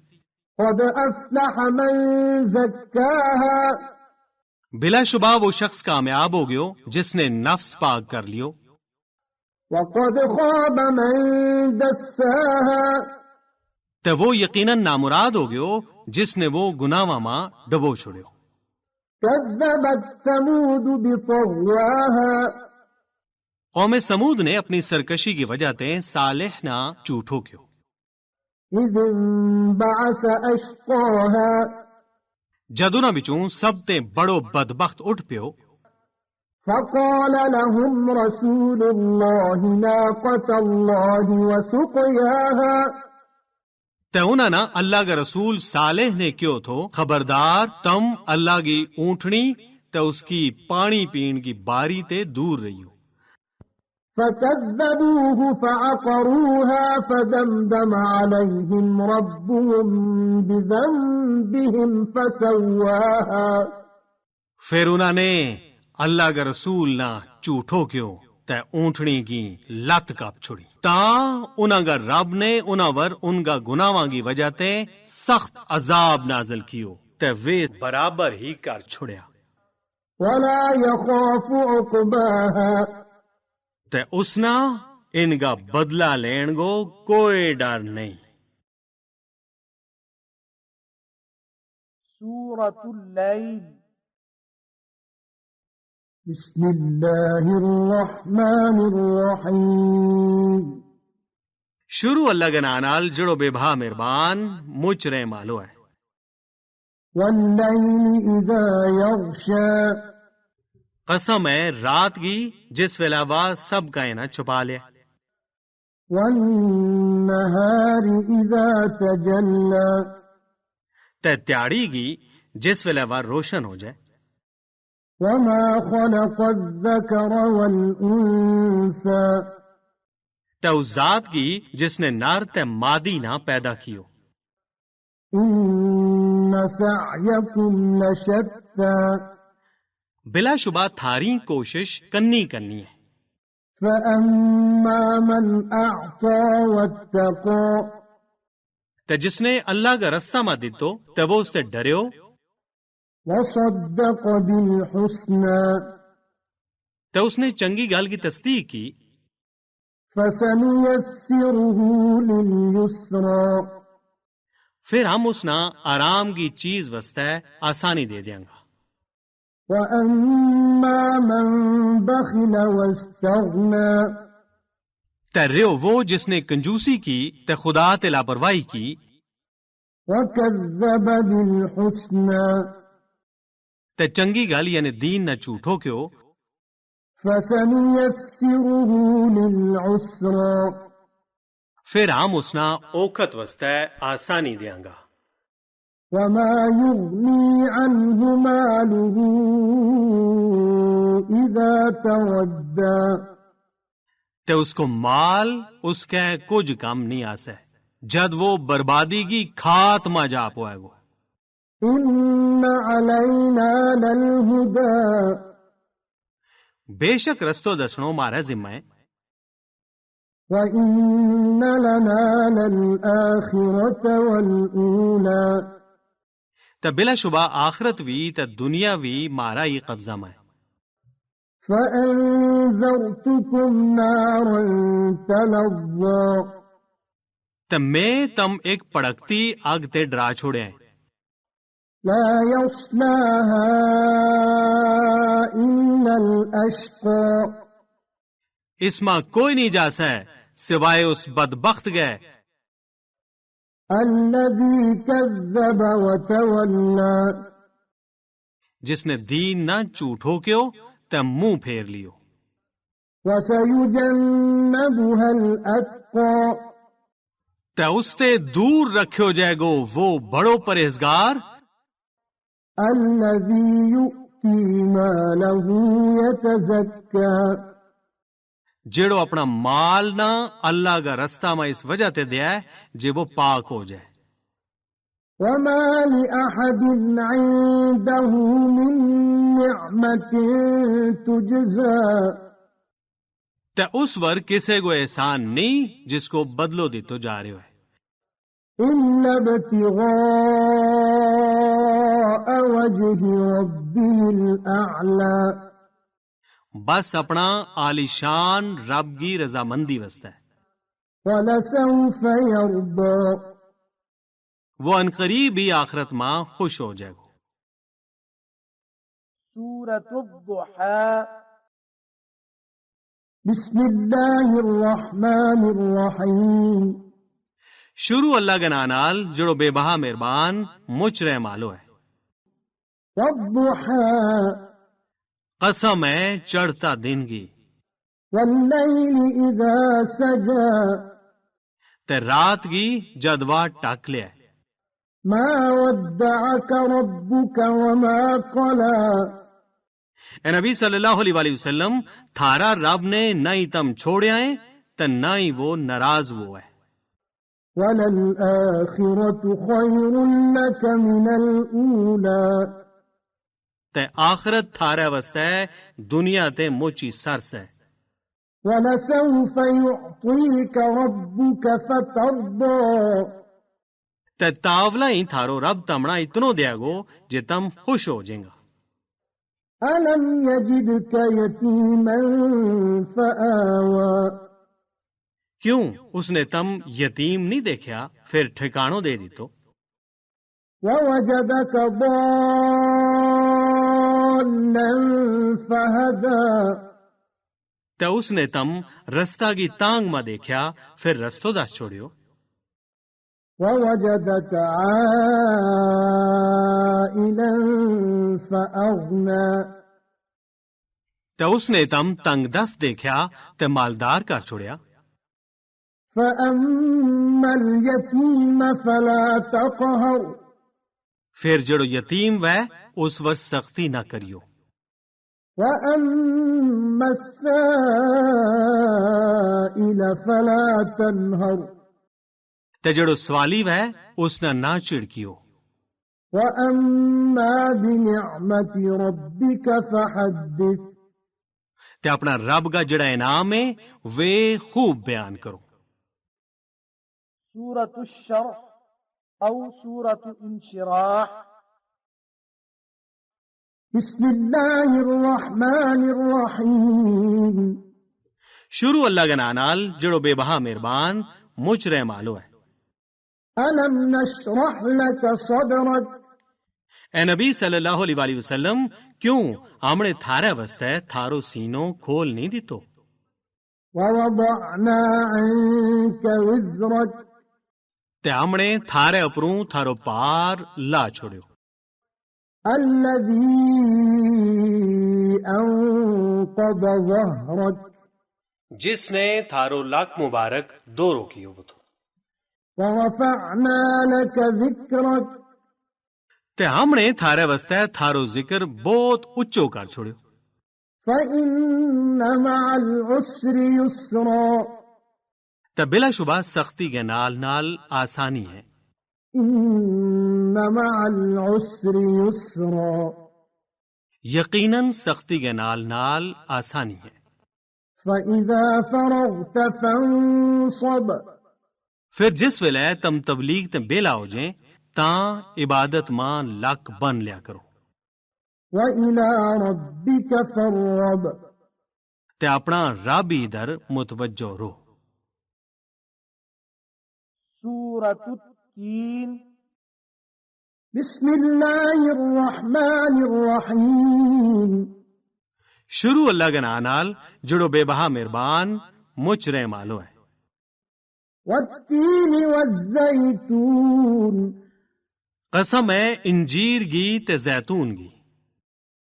قد أفلح من زكاها بلا شبہ وہ شخص کامیاب ہو گیو جس نے نفس پاک کر لیو، وقد خاب من دساها تے وہ یقیناً نامراد ہو گیو جس نے وہ گناہاں ماں ڈبو چھوڑیو، كذبت ثمود بطغواها قوم سمود نے اپنی سرکشی کی وجہ تے صالح نہ جھوٹو کیو، إذ انبعث أشقاها جدونا بچوں سب تے بڑو بدبخت اٹھ پیو، فقال لهم رسول الله ناقة الله وسقياها تے انہاں نا اللہ کا رسول صالح نے کیوں تھو خبردار تم اللہ کی اونٹنی تے اس کی پانی پین کی باری تے دور رہیو، فكذبوه فعقروها فدمدم عليهم ربهم بذنبهم فسواها پھر انہاں نے اللہ کا رسول نہ جھوٹو کیوں تے اونٹنی کی لت کاپ چھوڑی، تاں انہاں کا رب نے انہاں ور ان کا گناہاں کی وجہ تے سخت عذاب نازل کیو تے وے برابر ہی کر چھوڑیا، ولا يخاف عقباها تے اس نا ان کا بدلہ لین گو کوئی ڈر نہیں۔ سورة الليل بسم الله الرحمن الرحيم شروع اللہ کا نانال جڑو بے بھا مہربان مجھ رے مالو ہے، والليل إذا يغشى قسم ہے رات کی جس ویلاوا سب کائنات چھپا لے، والنهار إذا تجلى تے تیاڑی کی جس ویلاوا روشن ہو جائے، وما خلق الذكر والأنثى تے اس ذات کی جس نے نر تے مادی نہ پیدا کیو. إن سعيكم لشتى بلا شبہ تھاری کوشش کنی ہے. فأما من أعطى واتقى تے جس نے اللہ کا رستہ ما دیتو تے وہ اس تے ڈریو وصدق بالحسنى تے اس نے چنگی گل کی تصدیق کی فسنيسره لليسرى پھر ہم اس نا آرام کی چیز واسطے آسانی دے دیاں گا. وأما من بخل واستغنى تے ریو وہ جس نے کنجوسی کی تے خدا تے لاپرواہی کی وكذب بالحسنى تے چنگی گل یعنی دین نہ جھوٹو کیو فسنيسره للعسرى پھر ہم اس نا اوکھت واسطے آسانی دیاں گا. وما يغني عنه ماله إذا تردى تے اس کو مال اس کے کچھ کام نہیں آسے جد وہ بربادی کی کھات ما جا پوائے گو. إن علينا للهدى بے شک رستو دسنو مارا ذمہ ہے. وإن لنا للآخرة والأولى تے بلا شبہ آخرت وی تے دنیا وی مارا ہی قبضہ میں. فأنذرتكم نارا تلظى تے میں تم ایک پڑکتی آگ تے ڈرا چھوڑے ہیں. لا يصلاها إلا الأشقى اس ماں کوئی نہیں جا سا سوائے اس بدبخت گئے الذي كذب وتولى جس نے دین نہ جھوٹو کیو تے منہ پھیر لیو. وسيجنبها الأتقى تے اس تے دور رکھو جائے گو وہ بڑو پرہیزگار الذي يؤتي ماله يتزكى جیڑو اپنا مال نہ اللہ کا رستہ میں اس وجہ تے دیا ہے جے وہ پاک ہو جائے. وما لأحد عنده من نعمة تجزى تے اس ور کسے کو احسان نہیں جس کو بدلو دیتو جا رہے ہوئے إلا ابتغاء وجه ربه الأعلى بس اپنا عالیشان رب کی رضامندی واسطے ہے. ولسوف يرضى وہ انقریب ہی آخرت ماں خوش ہو جائے گو. سورة الضحى بسم الله الرحمن الرحيم شروع اللہ کے نانال جڑو بے بہا مہربان مچ رہ مالو ہے. والضحى قسم ہے چڑھتا دن کی والليل إذا سجى تے رات کی جدوا ٹاک لیا ہے. ما ودعك ربك وما قلى اے نبی صلی اللہ علیہ وآلہ وسلم تھارا رب نے نہ ہی تم چھوڑے آئے تے نہ ہی وہ ناراض وہ ہے. وللآخرة خير لك من الأولى تے آخرت تھارا واسطے دنیا تے موچی سرس ہے. ولسوف يعطيك ربك فترضى تے تاولا ہی تھارو رب تمنا اتنو دیا گو جے تم خوش ہو جائیں گا. ألم يجدك يتيما فآوى کیوں اس نے تم یتیم نہیں دیکھا پھر ٹھکانوں دے دی تو. ووجدك ضالا فهدى تے اس نے تم رستہ کی تانگ میں دیکھا پھر رستو دس چھوڑیو. ووجدك عائلا فأغنى تے اس نے تم تنگ دست دیکھا تے مالدار کر چھوڑیا. فأما اليتيم فلا تقهر پھر جڑو یتیم وے اس ور سختی نہ کریو. وأما وأما السائل فلا تنهر تے جڑو سوالی وے اس نہ نہ چڑکیو، وأما بنعمة ربك فحدث تے اپنا رب کا جڑا انعام ہے وے خوب بیان کرو۔ سورة الشرح أو سورة انشراح۔ بسم الله الرحمن الرحيم شروع اللہ کے نال جڑو بے بہا مہربان مجھ رہ مالو ہے۔ ألم نشرح لك صدرك اے نبی صلی اللہ علیہ وآلہ وسلم کیوں آمنے تھارے وستے تھارو سینوں کھول نہیں دیتو، ووضعنا عنك وزرك تے آمنے تھارے اپروں تھارو پار لا چھوڑیو، الذي أنقض ظهرك جس نے تھارو لاک مبارک دو روکیو بتو، ورفعنا لك ذكرك تے آمنے تھارے وستے تھارو ذکر بہت اچو کر چھوڑیو، فإن مع العسر يسرا تے بلا شبہ سختی کے نال نال آسانی ہے، إن مع العسر يسرا یقیناً سختی کے نال نال آسانی ہے۔ فإذا فرغت فانصب پھر جس ویلے تم تبلیغ تے بیلا ہو جائیں تاں عبادت ماں لک بن لیا کرو، وإلى ربك فارغب تے اپنا رب ہی در متوجہ رو۔ سورة التين۔ بسم الله الرحمن الرحيم شروع اللہ کے نال جڑو بے بہا مہربان مجھ رہ مالو ہے۔ والتين والزيتون قسم ہے انجیر گی تے زیتون گی،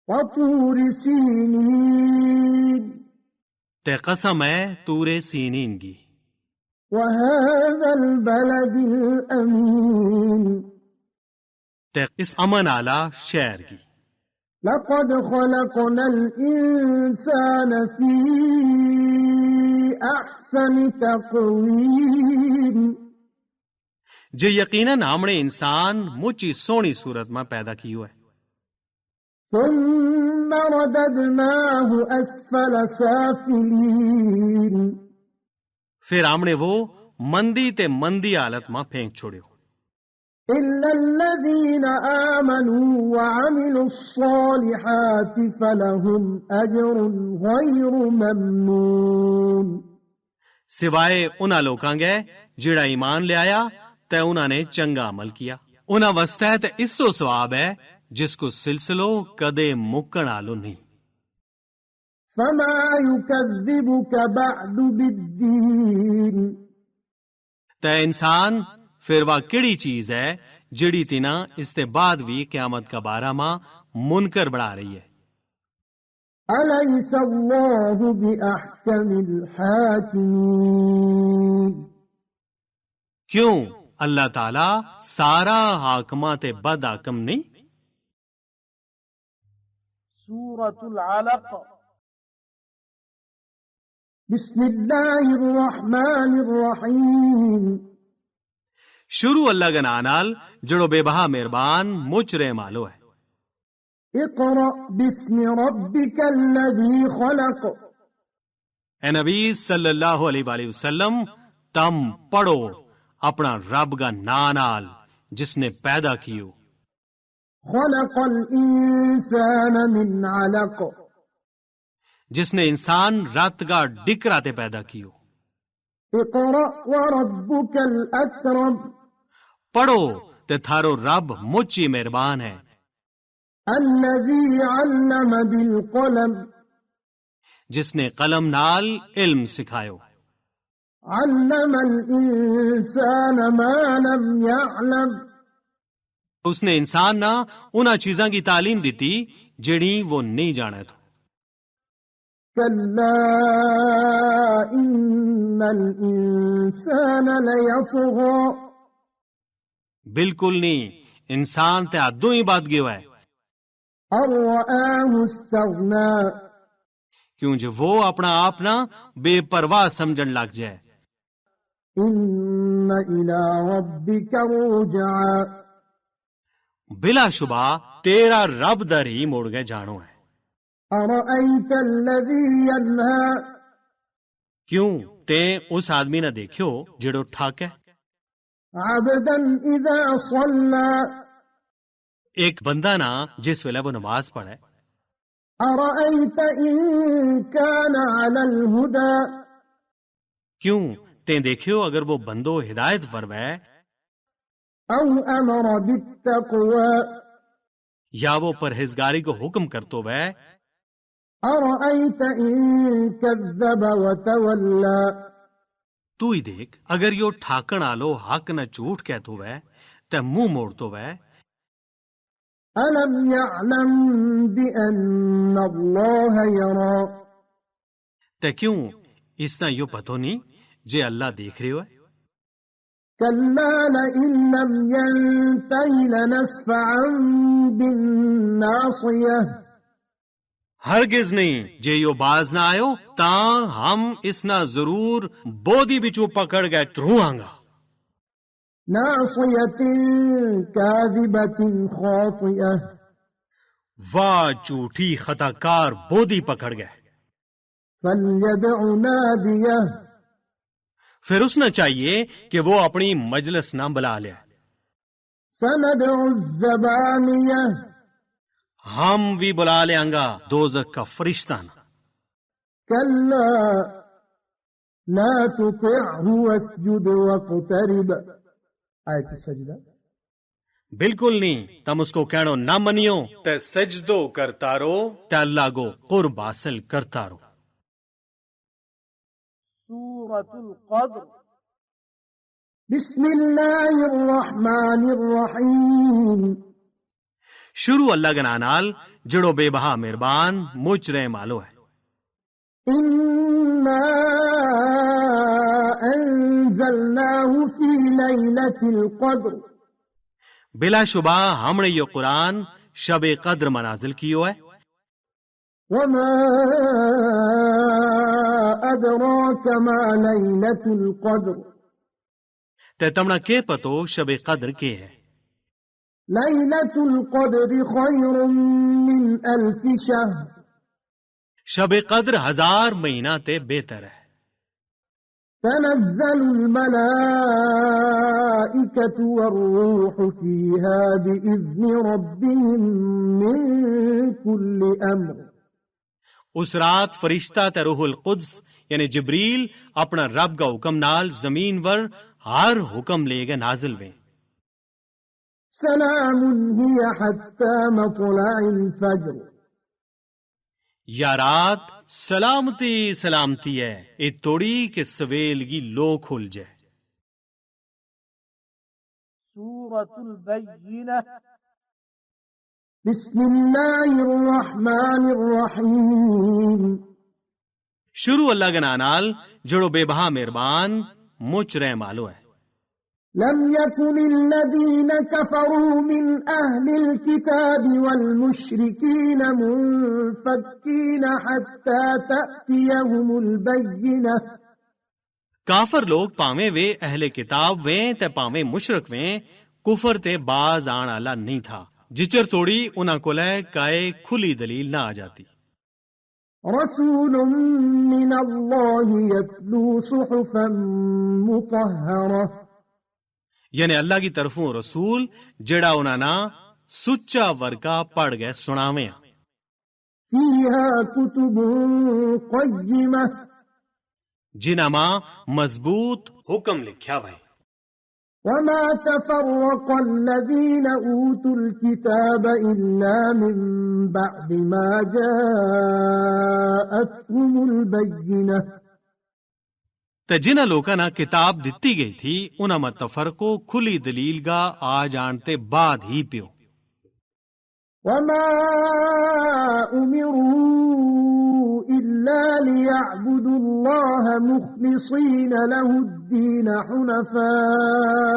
وطور سينين تے قسم ہے تورے سینین گی، وهذا البلد الأمين تے اس امن آلہ شہر گی۔ لقد خلقنا الإنسان في أحسن تقويم جے یقیناً ہمنے انسان مچی سونی صورت میں پیدا کیو ہے، ثم رددناه أسفل سافلين پھر ہمنے وہ مندی تے مندی حالت میں پھینک چھوڑیو، إلا الذين آمنوا وعملوا الصالحات فلهم أجر غير ممنون سوائے انہاں لوکاں گے جڑا ایمان لے آیا تے انہاں نے چنگا عمل کیا، انہاں واسطے تے اسو ثواب ہے جس کو سلسلو کدے مکن آلو نہیں۔ فما يكذبك بعد بالدين تے انسان پھر وہ کیڑی چیز ہے جڑی تینا اس تے بعد بھی قیامت کا بارہ ماں منکر بڑھا رہی ہے۔ أليس الله بأحكم الحاكمين کیوں اللہ تعالی سارا حاکمہ تے بد حاکم نہیں؟ سورة العلق۔ بسم الله الرحمن الرحيم شروع اللہ کے نال جڑو بے بہا مہربان مجھ رہ مالو ہے۔ اقرأ باسم ربك الذي خلق اے نبی صلی اللہ علیہ وآلہ وسلم تم پڑھو اپنا رب کا نال جس نے پیدا کیو، خلق الإنسان من علق جس نے انسان رات کا ڈکرا تے پیدا کیو، اقرأ وربك الأكرم پڑھو تے تھارو رب مچی مہربان ہے، الذي علم بالقلم جس نے قلم نال علم سکھایو، علم الإنسان ما لم يعلم اس نے انسان نہ انہاں چیزاں کی تعلیم دیتی جڑی وہ نہیں جانا تھا، كلا إن الإنسان ليطغى بالکل نہیں، انسان تے ادوں ہی بات گیو ہے، أن رآه استغنى کیوں وہ اپنا آپ نہ بے پرواہ سمجھن لگ جائے. إن إلى ربك رجعا بلا شبہ تیرا رب در ہی موڑ گئے جانو ہے. أرأيت الذي ينهى کیوں تے اس آدمی نہ دیکھو جڑو ٹھاک ہے عبدا إذا صلى ایک بندہ نا جس ویلے وہ نماز پڑھے. أرأيت إن كان على الهدى کیوں تے دیکھو اگر وہ بندو ہدایت پروے أو أمر بالتقوى یا وہ پرہیزگاری کو حکم کرتو وے. أرأيت إن كذب وتولى تو ہی دیکھ اگر یو ٹھاکن آلو حق نہ جھوٹ کہتو وے تے منہ موڑتو وے. ألم يعلم بأن الله يرى تے کیوں اس نہ یو پتو نہیں جے اللہ دیکھ رہے ہوئے. كلا لئن لم ينته لنسفعا بالناصية ہرگز نہیں جے یو باز نہ آیو تاں ہم اس نہ ضرور بودی بچو پکڑ گئے تروں آنگا. ناصية كاذبة خاطئة واہ جھوٹی خطا کار بودی پکڑ گئے. فليدع ناديه پھر اس نہ چاہیے کہ وہ اپنی مجلس نہ بلا لے. سندع الزبانية ہم بھی بلا لے آنگا دوزخ کا فرشتہ نہ. كلا لا تطعه واسجد واقترب آیت سجدہ. بالکل نہیں تم اس کو کہنو نہ منیو تے سجدو کرتا رو تے اللہ کو قرب حاصل کرتا رو. سورة القدر. بسم اللہ الرحمن الرحیم. شروع اللہ کے نال جڑو بے بہا مہربان مجھ رحم آلو ہے. انا انزلناه في ليلة القدر بلا شبہ ہم نے یہ قرآن شب قدر منازل کیو ہے. وما ادراك ما ليلة القدر تے تمنا کے پتو شب قدر کے ہے. ليلة القدر خير من 1000 شهر شب قدر 1000 مہینہ تے بہتر ہے. تنزل الملائكة والروح فيها بإذن ربهم من كل أمر. اس رات فرشتہ تے روح القدس یعنی جبریل اپنا رب کا حکم نال زمین ور ہر حکم لے گئے نازل وے. سلام هي حتى مطلع الفجر. یا رات سلامتی سلامتی ہے اے توڑی کہ سویلگی لو کھل جائے. سورة البينة. بسم اللہ الرحمن الرحیم. شروع اللہ کے نال جڑو بے بہا مہربان مجھ رحم آلو ہے. لم يكن الذين كفروا من أهل الكتاب والمشركين منفكين حتى تأتيهم البينة. کافر لوگ پاویں وے اہل کتاب ویں تے پاویں مشرک ویں کفر تے باز آن آلا نہیں تھا جچر توڑی انہاں کو لے کائے کھلی دلیل نہ آ جاتی. رسول من الله يتلو صحفا مطهرة. یعنی اللہ کی طرفوں رسول جڑا انہاں نا سچا ورکا پڑھ گئے سناویں. فيها كتب قيمة. جنہاں ماں مضبوط حکم لکھیا بھائی. وما تفرق الذين أوتوا الكتاب إلا من بعد ما جاءتهم البينة. تے جنہ لوکاں نا کتاب دتی گئی تھی انہاں میں تفرقو کھلی دلیل گا آ جانتے بعد ہی پیو. وما أمروا إلا ليعبدوا الله مخلصين له الدين حنفاء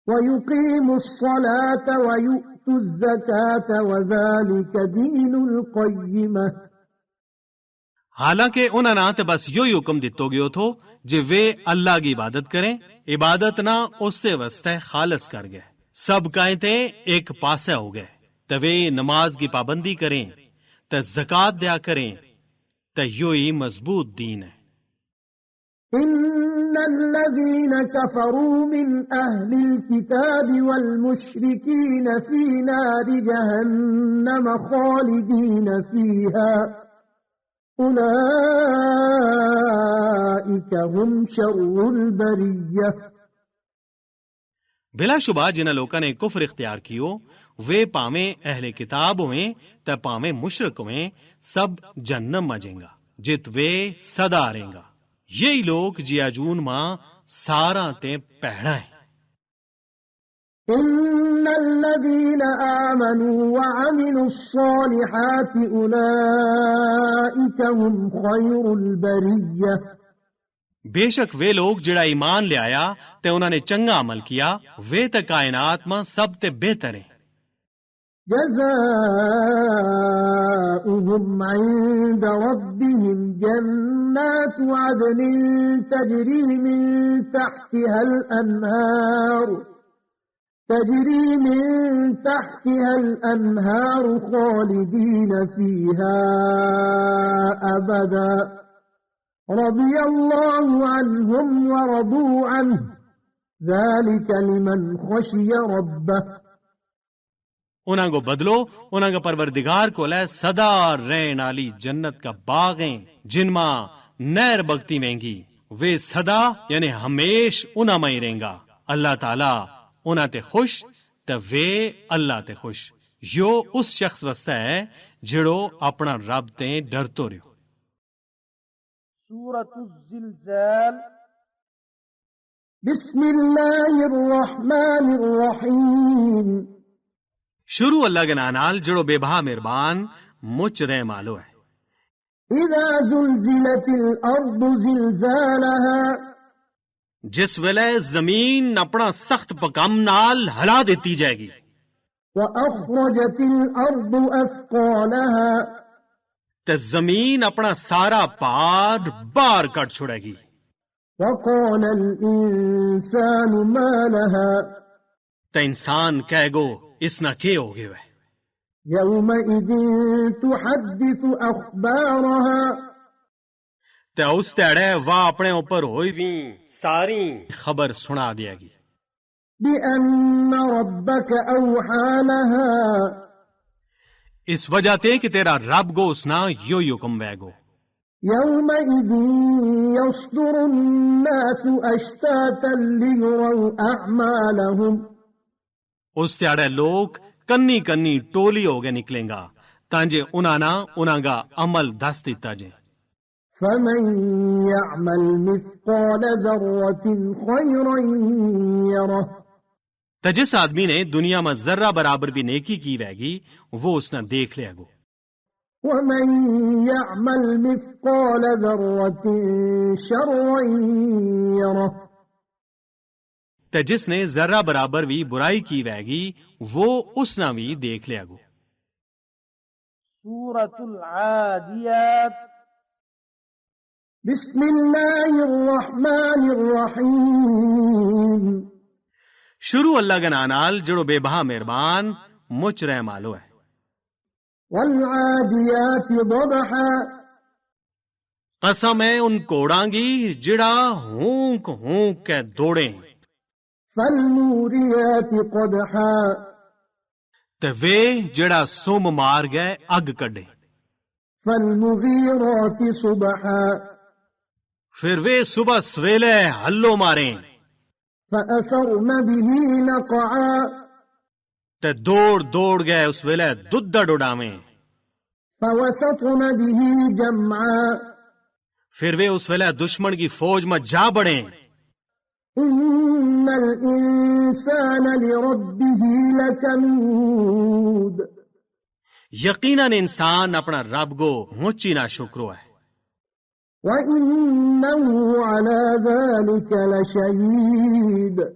ويقيموا الصلاة ويؤتوا وَأَقِيمُوا الزَّكَاةَ وَذَلِكَ دِينُ الْقَيِّمَةِ۔ حالانکہ انہاں نہ تے بس یہی حکم دتو گیو تھو جے وے اللہ کی عبادت کریں، عبادت نہ اس سے واسطے خالص کر گئے، سب کائیں تے ایک پاسے ہو گئے، تے وے نماز کی پابندی کریں تے زکوٰۃ دیا کریں، تے یہی مضبوط دین ہے۔ إن الذين كفروا من أهل الكتاب والمشركين في نار جهنم خالدين فيها أولئك هم شر البرية۔ بلا شبہ جنہ لوکاں نے کفر اختیار کیو وے پاویں اہل کتاب ہوئیں تے پاویں مشرک ہوئیں، سب جہنم مجیں گا جت وے سدا رہیں گا۔ یہی لوگ جیا جون ماں سارا تے پہڑا ہے۔ إن الذين آمنوا وعملوا الصالحات أولئك هم خير البرية۔ بے شک وے لوگ جڑا ایمان لے آیا تے انہوں نے چنگا عمل کیا، وے تے کائنات ماں سب تے بہتر ہیں۔ جزاؤهم عند ربهم جنات عدن تجري من تحتها الأنهار خالدين فيها أبدا رضي الله عنهم ورضوا عنه ذلك لمن خشي ربه۔ انہاں کو بدلو، انہاں کا پروردگار کو لے صدا رہن والی جنت کا باغیں جن ماں نہر بگتی مہنگی، وے صدا یعنی ہمیش انہاں میں ہی رہیں گا۔ اللہ تعالی انہاں تے خوش تے وے اللہ تے خوش۔ یو اس شخص واسطے ہے جڑو اپنا رب تے ڈرتو رہو۔ سورة الزلزال۔ بسم اللہ الرحمن الرحیم۔ شروع اللہ کے نانال جڑو بے بہا مہربان مچ رہ مالو ہے۔ اذا زلزلت الارض زلزالها، جس ویلے زمین اپنا سخت پکام نال ہلا دیتی جائے گی، واخرجت الارض اثقالها، تے زمین اپنا سارا پار باہر کٹ چھوڑے گی، وقال الانسان ما لها، تے انسان کہے گو اس نہ کے ہو گئے ہوئے۔ يومئذ تحدث اخبارها، تے اس تیڑے واہ اپنے اوپر ہوئی بھی ساری خبر سنا دیا گی۔ بأن ربك اوحى لها، اس وجہ تے کہ تیرا رب گو اسنا یو حکم وے گو۔ يومئذ يصدر الناس اشتاتا ليروا اعمالهم، اس تیڑے لوگ کنی کنی ٹولی ہو گئے نکلیں گا تانجے انہاں گا عمل دس دیتا جائے۔ فمن يعمل مثقال ذرة خيرا يره، تو جس آدمی نے دنیا میں ذرہ برابر بھی نیکی کی رہے گی وہ اس نے دیکھ لے گو۔ ومن يعمل مثقال ذرة شرا يره، تو جس نے ذرہ برابر بھی برائی کی رہے گی وہ اس نے بھی دیکھ لے گو۔ سورة العادیات۔ بسم اللہ الرحمن الرحیم۔ شروع اللہ کے نانال جڑو بے بہا مہربان مچ رہ مالو ہے۔ والعادیات ضبحا، قسم ہے ان کوڑاں گی جڑا ہونک ہونک کے دوڑیں، فالموریات قدحا، تے وے جڑا سم مار گئے اگ کڈے، فالمغیرات صبحا، پھر وے صبح سویلے ہلو ماریں، فأثرن به نقعا، تے دوڑ دوڑ گئے اس ویلے ددھ ڈوڈاویں، فوسطن به جمعا، پھر وے اس ویلے دشمن کی فوج میں جا بڑیں۔ ان الانسان لربه لکنود، یقیناً انسان اپنا رب گو مچی نہ شکرو ہے، وَإِنَّهُ عَلَى ذَلِكَ لَشَهِيدٌ،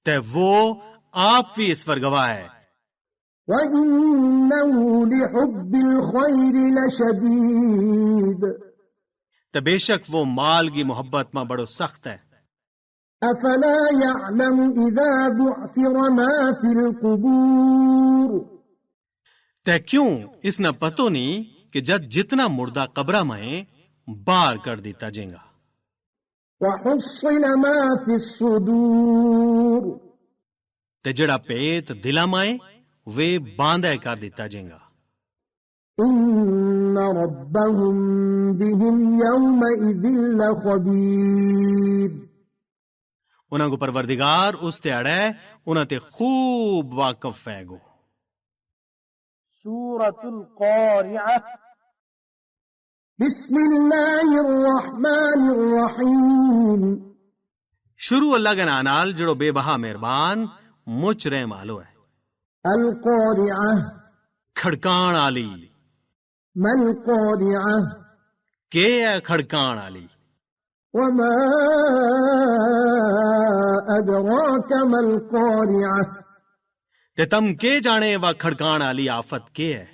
تے وہ آپ بھی اس پر گواہ ہے۔ وَإِنَّهُ لِحُبِّ الْخَيْرِ لَشَدِيدٌ تے بے شک وہ مال کی محبت میں بڑو سخت ہے۔ أَفَلَا يَعْلَمُ إِذَا بُعْثِرَ مَا فِي الْقُبُورِ تے کیوں اس نہ پتو نہیں کہ جد جتنا مردہ قبرہ میں بار کر دیتا جائیں گا، وَحُصِّلَ مَا فِي الصُّدُورِ تے جڑا پیت دلا مائیں وہ باندھے کر دیتا جائیں گا۔ إِنَّ رَبَّهُمْ بِهِمْ يَوْمَئِذٍ لَخَبِيرٌ انہاں کو پروردگار اس تے اڑے انہاں تے خوب واقف ہے گو۔ سورة القارعة. بسم اللہ الرحمن الرحیم شروع اللہ کے نانال جڑو بے بہا مہربان مچ رحم آلو ہے۔ القارعہ کھڑکان آلی، ما القارعہ کے ہے کھڑکان آلی، وما ادراک ما القارعہ تے تم کے جانے وا کھڑکان آلی آفت کے ہے؟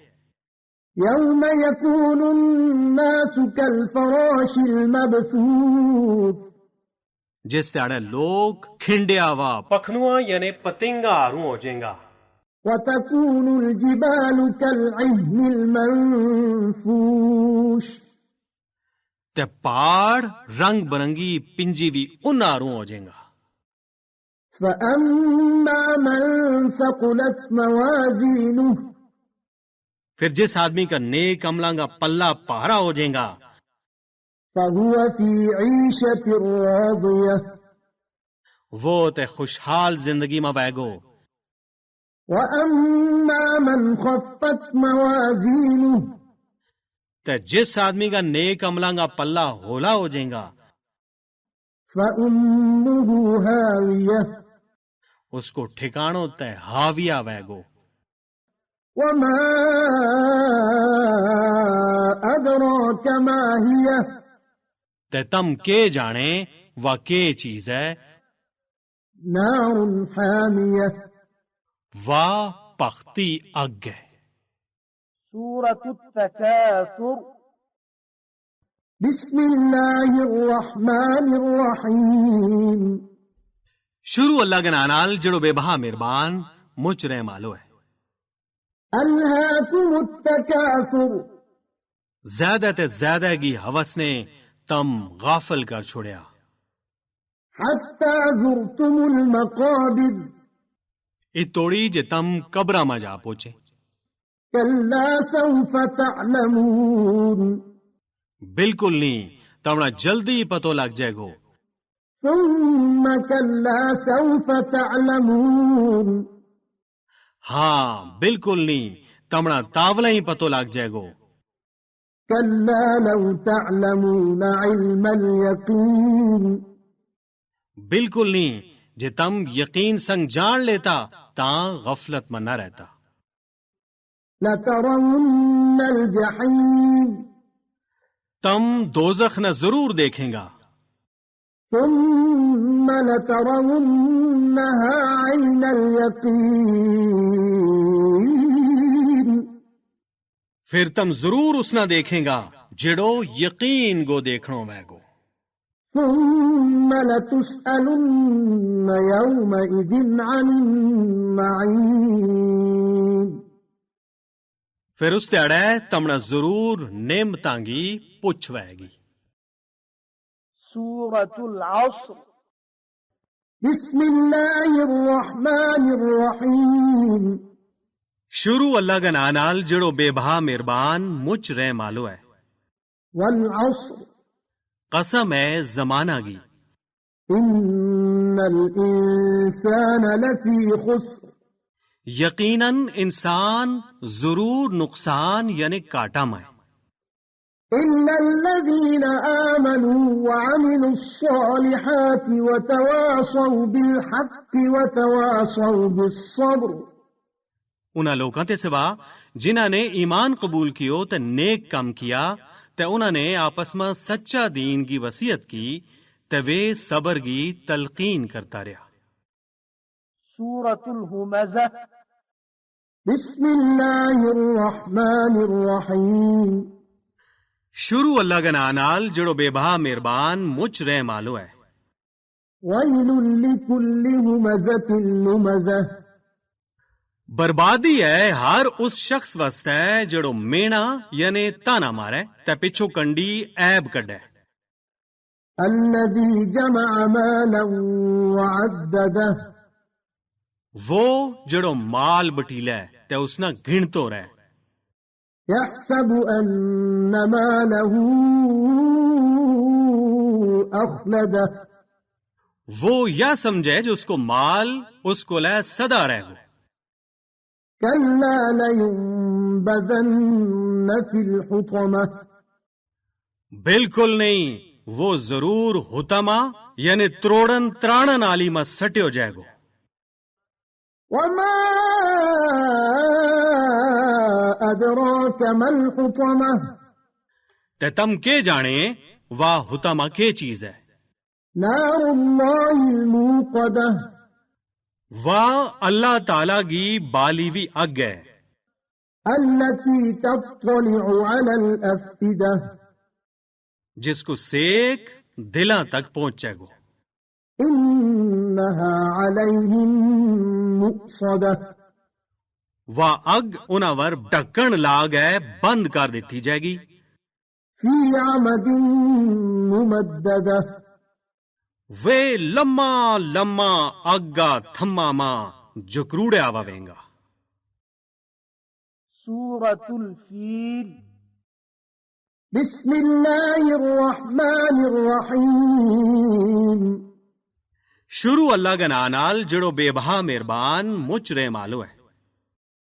یوم یکون الناس کالفراش المبثوث جس تیڑے لوگ کھنڈیا وا پکھنوا یعنی پتنگا آروں ہو جائیں گا، وتكون الجبال كالعهن المنفوش تے پہاڑ رنگ برنگی پنجی بھی ان آروں ہو جائیں گا۔ فأما من ثقلت موازينه پھر جس آدمی کا نیک عملاں کا پلہ پہرا ہو جائیں گا فهو في عيشة راضية وہ تے خوشحال زندگی میں بیگو۔ وأما من خفت موازينه تے جس آدمی کا نیک عملاں کا پلہ ہولا ہو جائیں گا فأمه هاوية اس کو ٹھکانوں تے ہاویہ ویگو۔ وما أدراك ما هي تے تم کے جانے وہ کے چیز ہے؟ نار حامية واہ پختی اگ ہے۔ سورة التكاثر. بسم اللہ الرحمن الرحیم شروع اللہ کے نانال جڑو بے بہا مہربان مچ رحم آلو ہے۔ الہاکم التکاثر زیادہ تے زیادہ کی ہوس نے تم غافل کر چھوڑیا، حتی زرتم المقابر ای توڑی جے تم قبرہ میں جا پہنچے۔ کلا سوف تعلمون بالکل نہیں، تمنا جلدی پتو لگ جائے گو۔ ثم کلا سوف تعلمون ہاں بالکل نہیں، تمنا تاولا ہی پتو لگ جائے گو۔ کلا لو تعلمون علم الیقین بالکل نہیں، جے تم یقین سنگ جان لیتا تاں غفلت میں نہ رہتا۔ لترون الجحیم تم دوزخ نہ ضرور دیکھیں گا، ثم لترونها عین الیقین پھر تم ضرور اس نہ دیکھیں گا جڑو یقین گو دیکھنو میں گو۔ ثم لتسألن يومئذ عن النعیم پھر اس تیڑے تمنا ضرور نعمتاں گی پوچھ وے گی۔ سورة العصر. بسم اللہ الرحمن الرحیم شروع اللہ کا نانال جڑو بے بہا مہربان مچ رحم آلو ہے۔ والعصر قسم ہے زمانہ گی، ان الانسان لفی خسر یقیناً انسان ضرور نقصان یعنی کاٹا میں، الا الذین آمنوا وعملوا الصالحات وتواصوا بالحق وتواصوا بالصبر انہاں لوگاں تے سوا جنہاں نے ایمان قبول کیو تے نیک کام کیا تے انہاں نے آپس میں سچا دین کی وصیت کی تے وے صبر کی تلقین کرتا رہا۔ سورة الهمزة. بسم اللہ الرحمن الرحیم شروع اللہ کا نام نال جڑو بے بہا مہربان مچ رحم آلو ہے. ویل لکل ہمزۃ لمزہ بربادی ہے ہر اس شخص واسطے جڑو مینا یعنی تانا مارے تے پچھو کنڈی عیب کڈے. الذی جمع مالا وعددہ وہ جڑو مال بٹیلے تے اس نہ گھنتو رہے. يحسب ان ماله اخلدہ وہ یا سمجھے جو اس کو مال اس کو لے صدا رہ گو. كلا لينبذن في الحطمہ بالکل نہیں، وہ ضرور حتما یعنی تروڑن ترانن علی میں سٹیو جائے گو. وما ادراک ما الحطمہ تے تم کے جانے واہ حتما کے چیز ہے. نار اللہ الموقدہ واہ اللہ تعالی کی بالی وی اگ ہے التي تطلع على الافئدہ جس کو سیک دلاں تک پہنچے گو. انہا علیہم مؤصدہ واہ اگ انہاں ور ڈکن لاگ ہے بند کر دیتی جائے گی. فی عمد ممددہ وے لما لما اگا تھما ماں جکروڑے آوا وینگا. سورة الفیل. بسم اللہ الرحمن الرحیم شروع اللہ کا نام نال جڑو بے بہا مہربان مچ رے مالو ہے.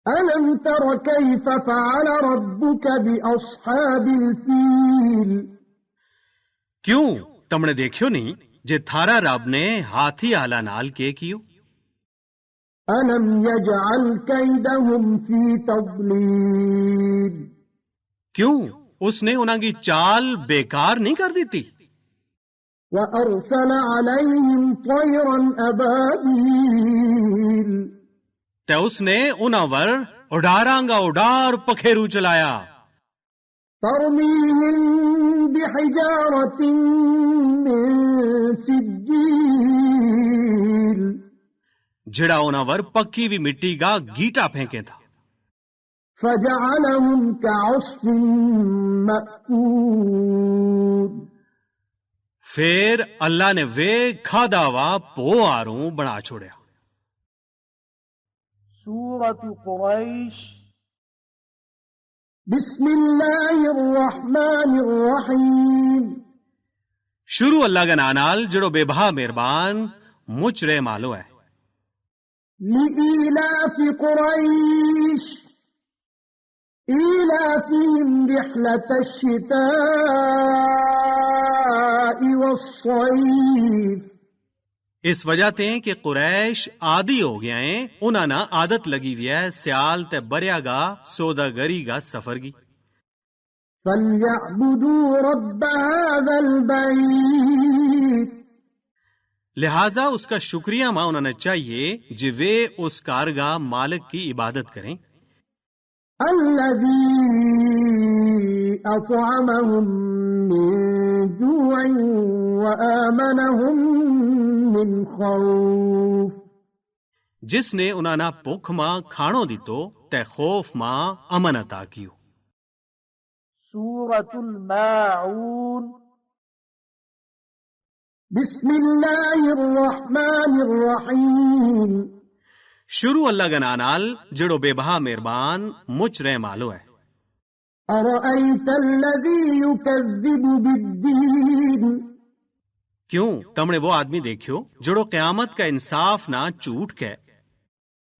الم تر کیف فعل ربک باصحاب الفیل کیوں تم نے دیکھو نہیں جے تھارا رب نے ہاتھی آلا نال کے کیو. الم یجعل کیدہم فی تضلیل کیوں اس نے انہاں کی چال بیکار نہیں کر دیتی. وارسل علیہم طیرا ابابیل تے اس نے انہاں ور اڈاراں گا اڈار پکھیرو چلایا. ترمیہم بحجارۃ من سجیل جڑا انہاں ور پکی بھی مٹی گا گیٹا پھینکے تھا. فجعلہم کعصف مأکول پھر اللہ نے وے کھادا وا پو آروں بنا چھوڑیا. سورة قریش. بسم اللہ الرحمن الرحیم شروع اللہ کا نام نال جڑو بے بہا مہربان مچ رے مالو ہے. لإیلاف قریش ایلافہم رحلة الشتاء والصیف اس وجہ تے کہ قریش عادی ہو گیا ہیں انہاں نا عادت لگی ہوئی ہے سیال تے بریا گا سوداگری گا سفر کی. فَلْيَعْبُدُوا رَبَّ هَذَا الْبَيْتِ لہٰذا اس کا شکریہ ماں انہوں نے چاہیے جو وہ اس کارگاہ مالک کی عبادت کریں الَّذِي أَطْعَمَهُم مِّن جُوعٍ وَآمَنَهُم مِّن خَوْفٍ جس نے انہاں نا بھوک ماں کھانو دیتو تے خوف ماں امن عطا کیو. سورة الماعون. بسم اللہ الرحمن الرحیم شروع اللہ کا نام نال جڑو بے بہا مہربان مچ رے مالو ہے. ارأیت الذی یکذب بالدین کیوں تم نے وہ آدمی دیکھو جڑو قیامت کا انصاف نہ جھوٹ کے.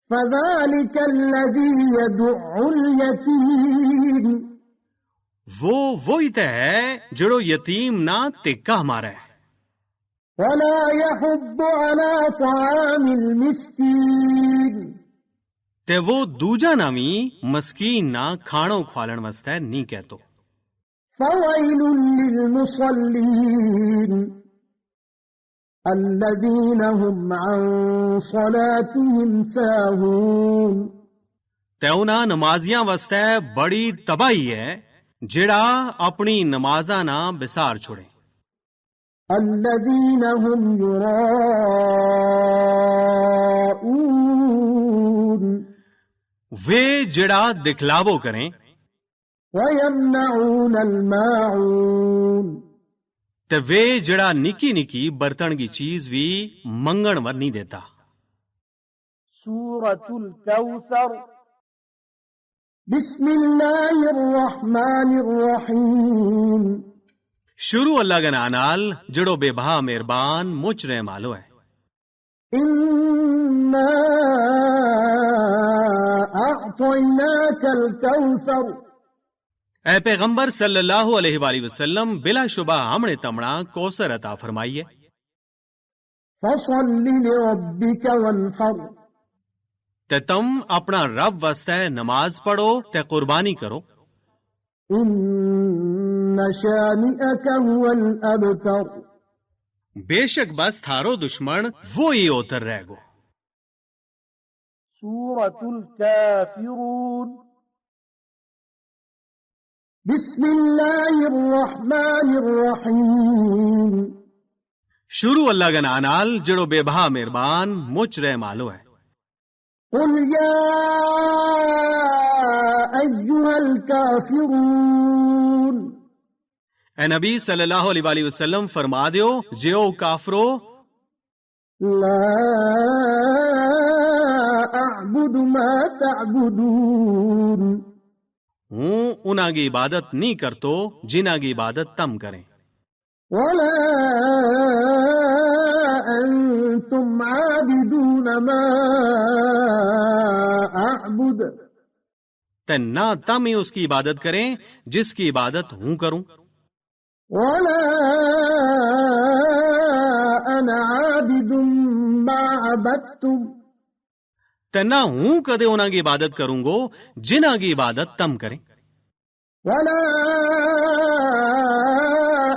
فذلک الذی یدع الیتیم وہی تے ہے جڑو یتیم نہ تکا ہمارا ہے. ولا يحض على طعام المسکین تے وہ دوجا نامی مسکین نہ کھانو کھوالن واسطے نہیں کہتو. فویل للمصلین الذین هم عن صلاتهم ساہون تے انہاں نمازیاں واسطے بڑی تباہی ہے جڑا اپنی نمازاں نہ بسار چھوڑے. الذين هم يراءون وہ جڑا دکھلاوو کریں ويمنعون الماعون تے وہ جڑا نکی نکی برتن کی چیز بھی منگن ور نہیں دیتا. سورة الكوثر. بسم الله الرحمن الرحيم. شروع اللہ کا نال جڑو بے بہا مہربان مچ رہ مالو ہے. إنا أعطيناك الكوثر. اے پیغمبر صلی اللہ علیہ وآلہ وسلم بلا شبہ ہم نے تمنا کوثر عطا فرمائی ہے. فصل لربك وانحر. تے تم اپنا رب واسطے نماز پڑھو تے قربانی کرو. إن شانئك هو الأبتر. بے شک بس تھارو دشمن وہی اوتر رہ گو. سورة الكافرون. بسم الله الرحمن الرحيم. شروع اللہ کا نال جڑو بے بہا مہربان مچ رہ مالو ہے. قل يا أيها الكافرون. اے نبی صلی اللہ علیہ وآلہ وسلم فرما دیو جیو کافرو لا أعبد ما تعبدون. ہوں انہاں کی عبادت نہیں کرتو جنہاں کی عبادت تم کریں. ولا أنتم عابدون ما أعبد. تے نہ تم ہی اس کی عبادت کریں جس کی عبادت ہوں کروں. ولا أنا عابد ما عبدتم. تے نہ ہوں کدے انہاں کی عبادت کروں گو جنہاں کی عبادت تم کریں. ولا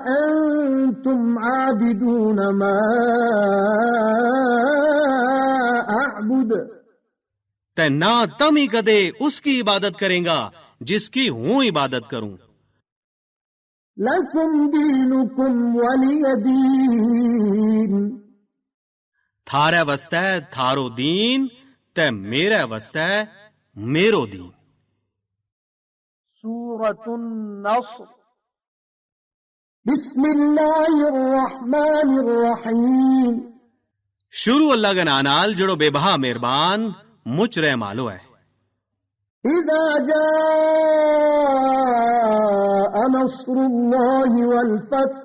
أنتم عابدون ما أعبد. تے نہ تم ہی کدے اس کی عبادت کریں گا جس کی ہوں عبادت کروں. لكم دينكم ولي دين. تھارے واسطے تھارو دین تے میرے واسطے میرو دین. سورة النصر. بسم الله الرحمن الرحيم. شروع اللہ کا نال جڑو بے بہا مہربان مچ رہ مالو ہے. إذا جاء نصر الله والفتح.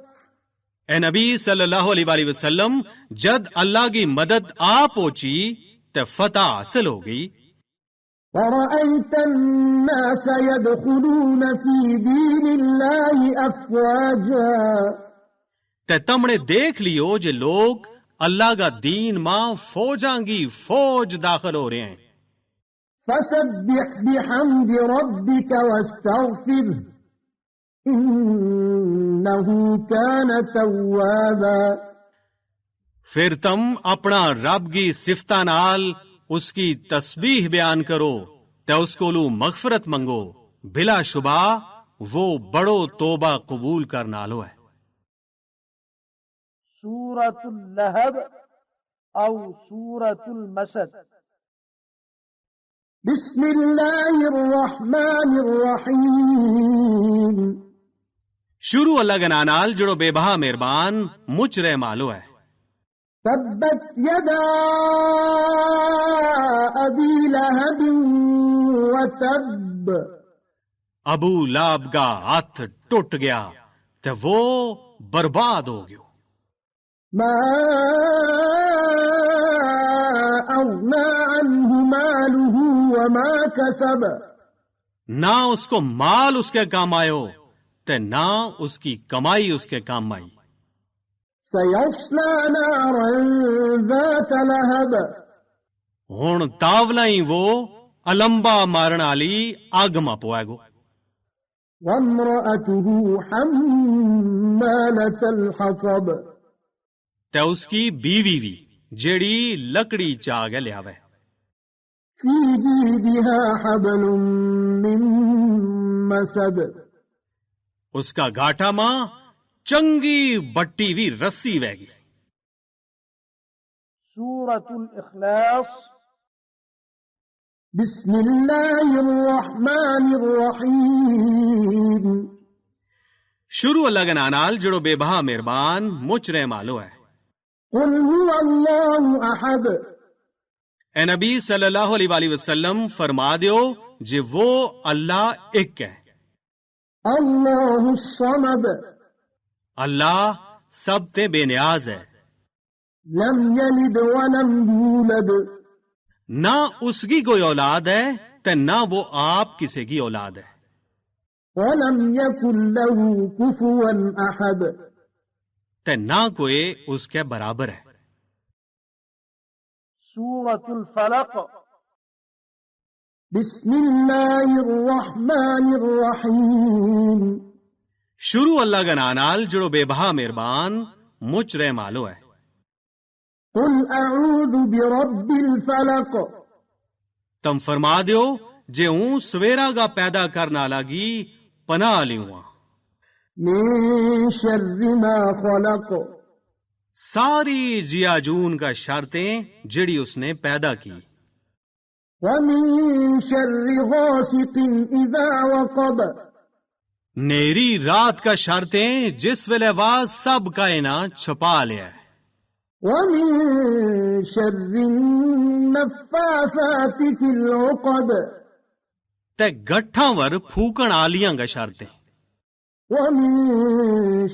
اے نبی صلی اللہ علیہ وآلہ وسلم جد اللہ کی مدد آ پہنچی تے فتح حاصل ہو گئی. ورأيت الناس يدخلون في دين الله أفواجا. تے تم نے دیکھ لیو جے لوگ اللہ کا دین ماں فوجاں کی فوج داخل ہو رہے ہیں. فسبح بحمد ربك واستغفره إنه كان توابا. پھر تم اپنا رب کی صفتہ نال اس کی تسبیح بیان کرو تے اس کو لو مغفرت منگو. بلا شبہ وہ بڑو توبہ قبول کرنالو ہے. سورة اللهب أو سورة المسد. بسم الله الرحمن الرحيم. شروع اللہ کا نال جڑو بے بہا مہربان مچ رہ مالو ہے. تبت يدا أبي لهب وتب. ابو لاب کا ہاتھ ٹوٹ گیا تے وہ برباد ہو گیا. ما أغنى عنه ماله وما كسب. نہ اس کو مال اس کے کام آئے تے نہ اس کی کمائی اس کے کام آئی. سيصلى نارا ذات لهب. ہن تاولا ہی وہ المبا مارن والی اگ ما پوائے گو. وامرأته حمالة الحطب. تے اس کی بیوی بھی جیڑی لکڑی چاہ کے لیاوے. في جيدها حبل من مسد اس کا گاٹا ماں چنگی بٹی وی رسی ویگی. سورة الإخلاص. بسم الله الرحمن الرحيم. شروع اللہ کے نال جڑو بے بہا مہربان مچ رہ مالو ہے. قل هو الله أحد. اے نبی صلی اللہ علیہ وآلہ وسلم فرما دیو جے وہ اللہ ایک ہے. الله الصمد. اللہ سب تے بے نیاز ہے. لم يلد ولم يولد. نہ اس کی کوئی اولاد ہے تے نہ وہ آپ کسی کی اولاد ہے. ولم يكن له كفوا أحد. تے نہ کوئی اس کے برابر ہے. سورة الفلق. بسم الله الرحمن الرحيم. شروع اللہ کا نال جڑو بے بہا مہربان مچ رہ مالو ہے. قل أعوذ برب الفلق. تم فرما دیو جے ہوں سویرا کا پیدا کرنا لگی پناہ لیوں. من شر ما خلق. ساری جیا جون کا شرطیں جڑی اس نے پیدا کی. ومن شر غاسق إذا وقب. نیری رات کا شرطیں جس ویلے واز سب کائنات چھپا لیا ہے. ومن شر النفاثات في العقد. تے گٹھاں ور پھوکن آلیاں کا شرطیں. ومن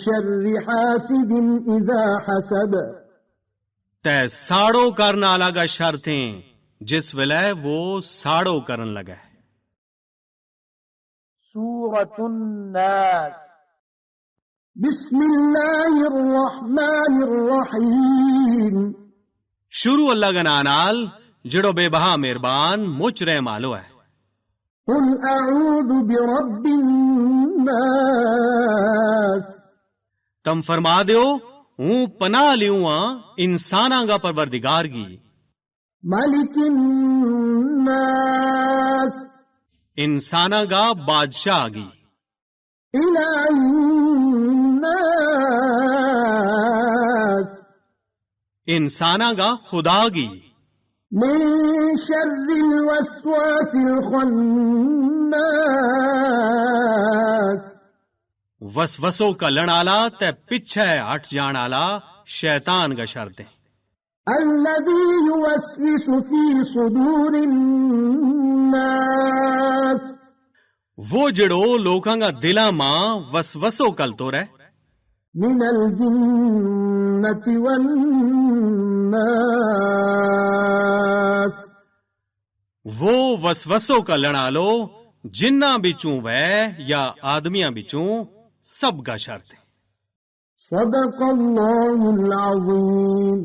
شر حاسد إذا حسد. تے ساڑو کرنا لگا شرطیں جس ویلے وہ ساڑو کرن لگا ہے. سورة الناس. بسم الله الرحمن الرحيم. شروع اللہ کا نال جڑو بے بہا مہربان مچ رہ مالو ہے. قل أعوذ برب الناس. تم فرما دیو ہوں پناہ لیوں انساناں گا پروردگار گی. ملك الناس. انساناں گا بادشاہ گی. إله الناس. انساناں گا خدا گی. من شر الوسواس الخناس. وسوسو کا لڑ آلا تے پچھے ہٹ جان آلا شیطان کا شرطیں. الذي يوسوس في صدور الناس. وہ جڑو لوکاں گا دلاں ماں وسوسو کل تو رہ. من الجنة والناس. وہ وسوسو کا لڑا لو جنہ بچوں وے یا آدمیاں بچوں سب کا شرط ہے. صدق الله العظيم.